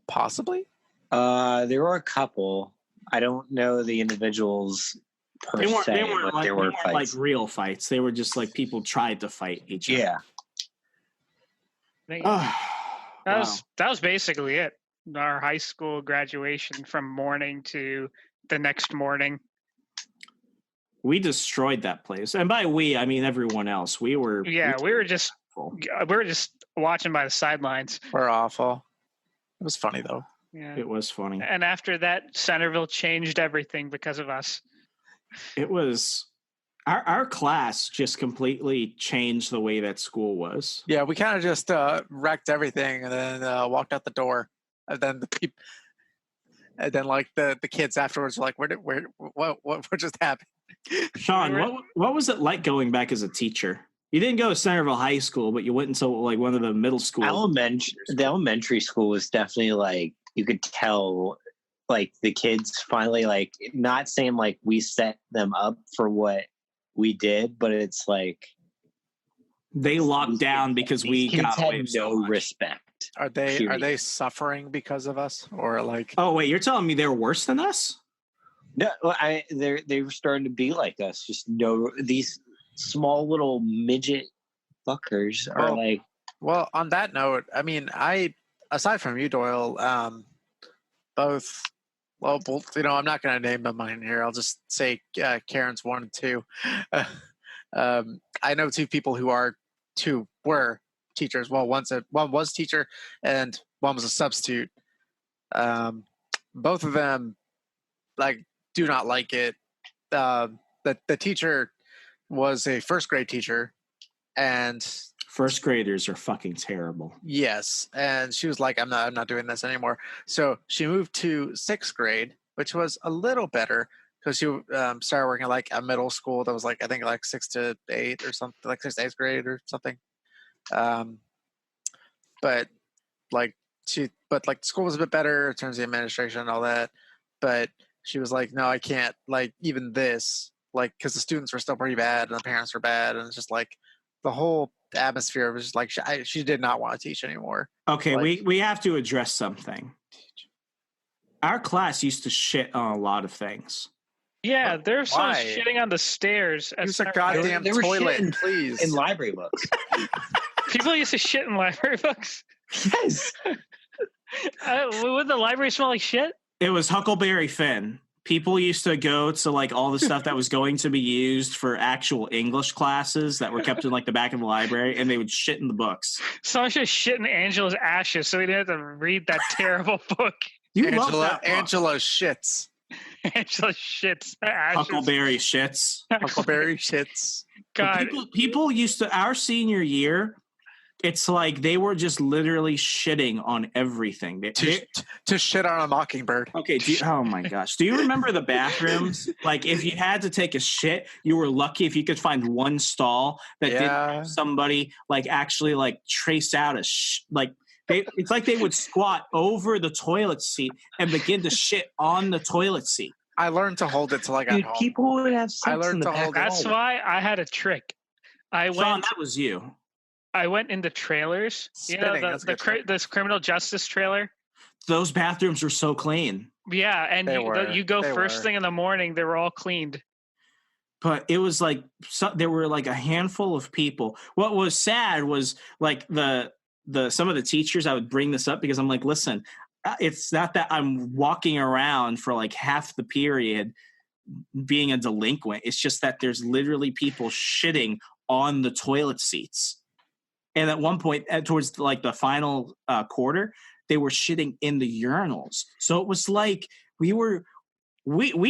Speaker 7: Possibly.
Speaker 8: There were a couple. I don't know the individuals per se. They weren't
Speaker 2: like real fights. They were just like people tried to fight each other.
Speaker 6: Yeah. That was basically it. Our high school graduation from morning to the next morning.
Speaker 2: We destroyed that place, and by we, I mean everyone else. We were
Speaker 6: just watching by the sidelines.
Speaker 7: We're awful. It was funny though.
Speaker 2: Yeah, it was funny.
Speaker 6: And after that, Centerville changed everything because of us.
Speaker 2: It was our class just completely changed the way that school was.
Speaker 7: Yeah, we kind of just wrecked everything and then walked out the door. And then the kids afterwards were like, what just happened?
Speaker 2: Sean, what was it like going back as a teacher? You didn't go to Centerville High School, but you went into like one of the middle schools.
Speaker 8: The elementary school was definitely like, you could tell like the kids finally, like, not saying like we set them up for what we did, but it's like
Speaker 2: they locked down because we got away
Speaker 8: no respect.
Speaker 7: Are they suffering because of us, or like?
Speaker 2: Oh wait, you're telling me they're worse than us?
Speaker 8: No, they were starting to be like us. Just these small little midget fuckers are like.
Speaker 7: Well, on that note, I mean, aside from you, Doyle, both. Well, I'm not going to name them in here. I'll just say Karen's 1 and 2. I know two people who were teachers. Well, one was teacher and one was a substitute. Both of them do not like it. The teacher was a first grade teacher, and
Speaker 2: first graders are fucking terrible.
Speaker 7: Yes, and she was like, I'm not doing this anymore. So she moved to 6th grade, which was a little better because she started working like a middle school that was like, I think like 6 to 8 or something, like 6th to 8th grade or something. But the school was a bit better in terms of the administration and all that. But she was like, no, I can't, like, even this, like, because the students were still pretty bad and the parents were bad, and it's just like the whole atmosphere was just like she did not want to teach anymore.
Speaker 2: Okay, we have to address something. Our class used to shit on a lot lot of things.
Speaker 6: Yeah, there's some shitting on the stairs.
Speaker 7: Use a goddamn toilet, please.
Speaker 8: In library books.
Speaker 6: People used to shit in library books?
Speaker 8: Yes.
Speaker 6: Would the library smell like shit?
Speaker 2: It was Huckleberry Finn. People used to go to like all the stuff that was going to be used for actual English classes that were kept in like the back of the library, and they would shit in the books.
Speaker 6: Someone should shit in Angela's ashes so we didn't have to read that terrible book.
Speaker 7: Angela shits.
Speaker 6: Angela shits. Ashes.
Speaker 2: Huckleberry shits.
Speaker 7: Huckleberry shits.
Speaker 6: God.
Speaker 2: People used to, our senior year, it's like they were just literally shitting on everything.
Speaker 7: To shit on a mockingbird.
Speaker 2: Okay. Oh my gosh. Do you remember the bathrooms? Like if you had to take a shit, you were lucky if you could find one stall that didn't have somebody like actually like trace out it's like they would squat over the toilet seat and begin to shit on the toilet seat.
Speaker 7: I learned to hold it till I got home.
Speaker 8: People would have sex in the back.
Speaker 6: That's why I had a trick.
Speaker 2: Sean, that was you.
Speaker 6: I went into trailers.
Speaker 7: Spinning,
Speaker 6: this criminal justice trailer.
Speaker 2: Those bathrooms were so clean.
Speaker 6: Yeah, and you go first thing in the morning, they were all cleaned.
Speaker 2: But it was like there were like a handful of people. What was sad was like some of the teachers. I would bring this up because I'm like, listen, it's not that I'm walking around for like half the period being a delinquent. It's just that there's literally people shitting on the toilet seats. And at one point, towards like the final quarter, they were shitting in the urinals. So it was like we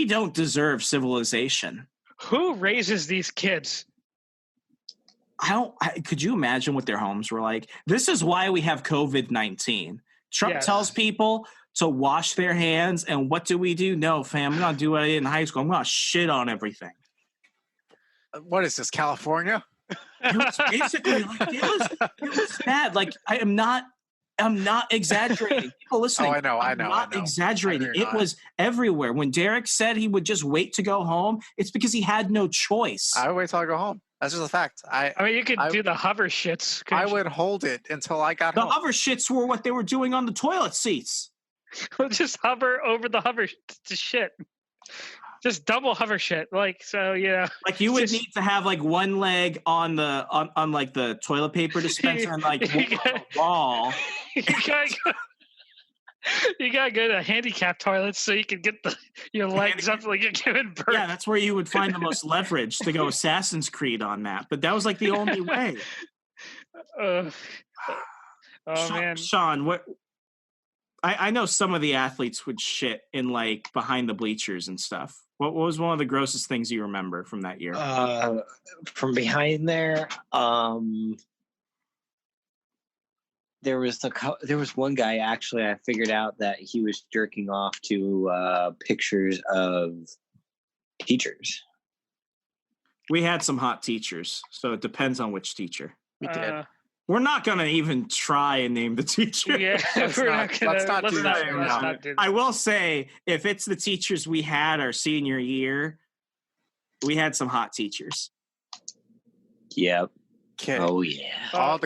Speaker 2: don't deserve civilization.
Speaker 6: Who raises these kids?
Speaker 4: could you imagine what their homes were like? This is why we have COVID-19. Trump tells people to wash their hands, and what do? No, fam, I'm going to do what I did in high school. I'm going to shit on everything.
Speaker 7: What is this, California?
Speaker 4: It was basically like, it was bad. Like, I'm not exaggerating. People listening.
Speaker 7: Oh, I know.
Speaker 4: I'm not exaggerating. It was everywhere. When Derek said he would just wait to go home, it's because he had no choice.
Speaker 7: I would wait till I go home. That's just a fact.
Speaker 6: I mean, you could do the hover shits.
Speaker 7: I would hold it until I got home.
Speaker 4: The hover shits were what they were doing on the toilet seats.
Speaker 6: We'll just hover over the hover to shit. Just double hover shit. Like, so,
Speaker 4: Like, you would need to have, like, one leg on the on like the toilet paper dispenser and, like, on the wall.
Speaker 6: You gotta go to handicap toilets so you can get your legs up like you're giving birth.
Speaker 4: Yeah, that's where you would find the most leverage to go Assassin's Creed on that. But that was, like, the only way.
Speaker 6: Man.
Speaker 4: Sean, what... I know some of the athletes would shit in, like, behind the bleachers and stuff. What was one of the grossest things you remember from that year?
Speaker 8: From behind there, there was one guy, actually, I figured out that he was jerking off to pictures of teachers.
Speaker 4: We had some hot teachers, so it depends on which teacher.
Speaker 7: We did.
Speaker 4: We're not going to even try and name the teacher.
Speaker 6: Yeah, let's not do that.
Speaker 4: I will say, if it's the teachers we had our senior year, we had some hot teachers.
Speaker 8: Yep.
Speaker 7: Okay.
Speaker 8: Oh yeah.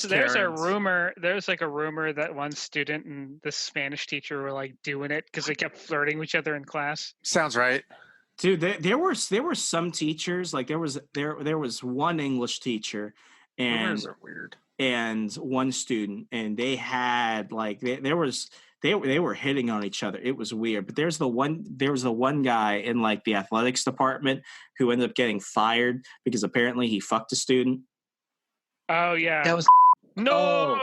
Speaker 6: There's a rumor. There's like a rumor that one student and the Spanish teacher were like doing it because they kept flirting with each other in class.
Speaker 7: Sounds right.
Speaker 4: Dude, there were some teachers, like there was one English teacher and
Speaker 7: Rumors are weird.
Speaker 4: And one student, and they had like they were hitting on each other. It was weird. But there was the one guy in like the athletics department who ended up getting fired because apparently he fucked a student.
Speaker 6: Oh yeah.
Speaker 8: That was
Speaker 6: No.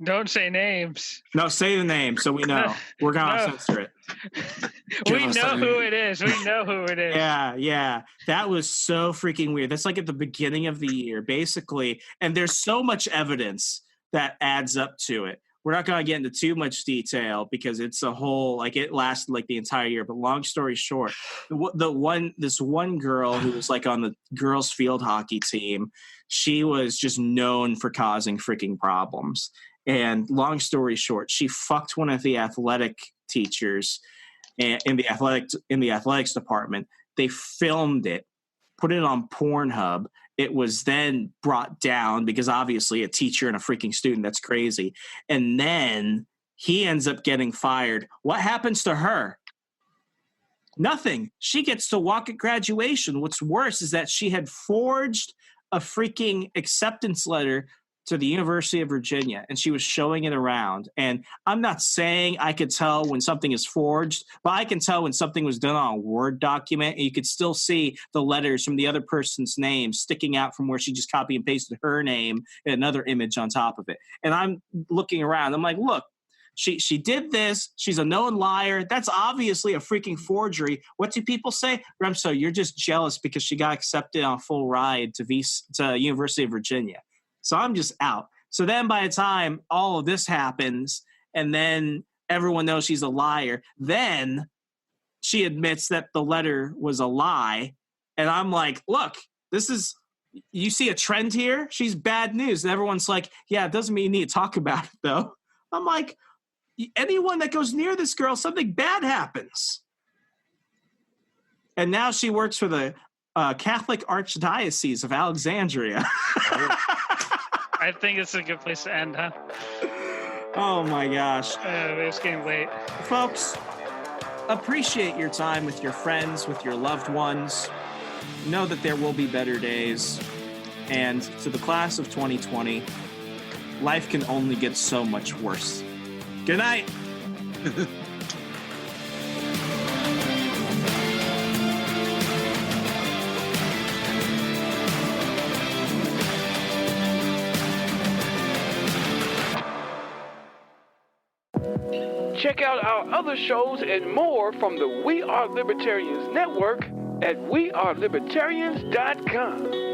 Speaker 6: Don't say names.
Speaker 4: No, say the name so we know. We're gonna censor it.
Speaker 6: We know who it is.
Speaker 4: Yeah. That was so freaking weird. That's like at the beginning of the year, basically. And there's so much evidence that adds up to it. We're not going to get into too much detail because it's a whole, like it lasted like the entire year. But long story short, this one girl who was like on the girls' field hockey team, she was just known for causing freaking problems. And long story short, she fucked one of the athletic teachers in the athletics department. They filmed it, put it on Pornhub. It was then brought down because obviously a teacher and a freaking student, that's crazy. And then he ends up getting fired. What happens to her? Nothing. She gets to walk at graduation. What's worse is that she had forged a freaking acceptance letter to the University of Virginia, and she was showing it around. And I'm not saying I could tell when something is forged, but I can tell when something was done on a Word document, and you could still see the letters from the other person's name sticking out from where she just copy and pasted her name and another image on top of it. And I'm looking around. I'm like, look, she did this. She's a known liar. That's obviously a freaking forgery. What do people say? Remso, you're just jealous because she got accepted on a full ride to University of Virginia. So I'm just out. So then by the time all of this happens and then everyone knows she's a liar, then she admits that the letter was a lie. And I'm like, look, you see a trend here? She's bad news. And everyone's like, yeah, it doesn't mean you need to talk about it, though. I'm like, anyone that goes near this girl, something bad happens. And now she works for the Catholic Archdiocese of Alexandria.
Speaker 6: I think it's a good place to end, huh?
Speaker 4: Oh my gosh.
Speaker 6: It's getting late.
Speaker 4: Folks, appreciate your time with your friends, with your loved ones. Know that there will be better days. And to the class of 2020, life can only get so much worse. Good night.
Speaker 9: Check out our other shows and more from the We Are Libertarians Network at wearelibertarians.com.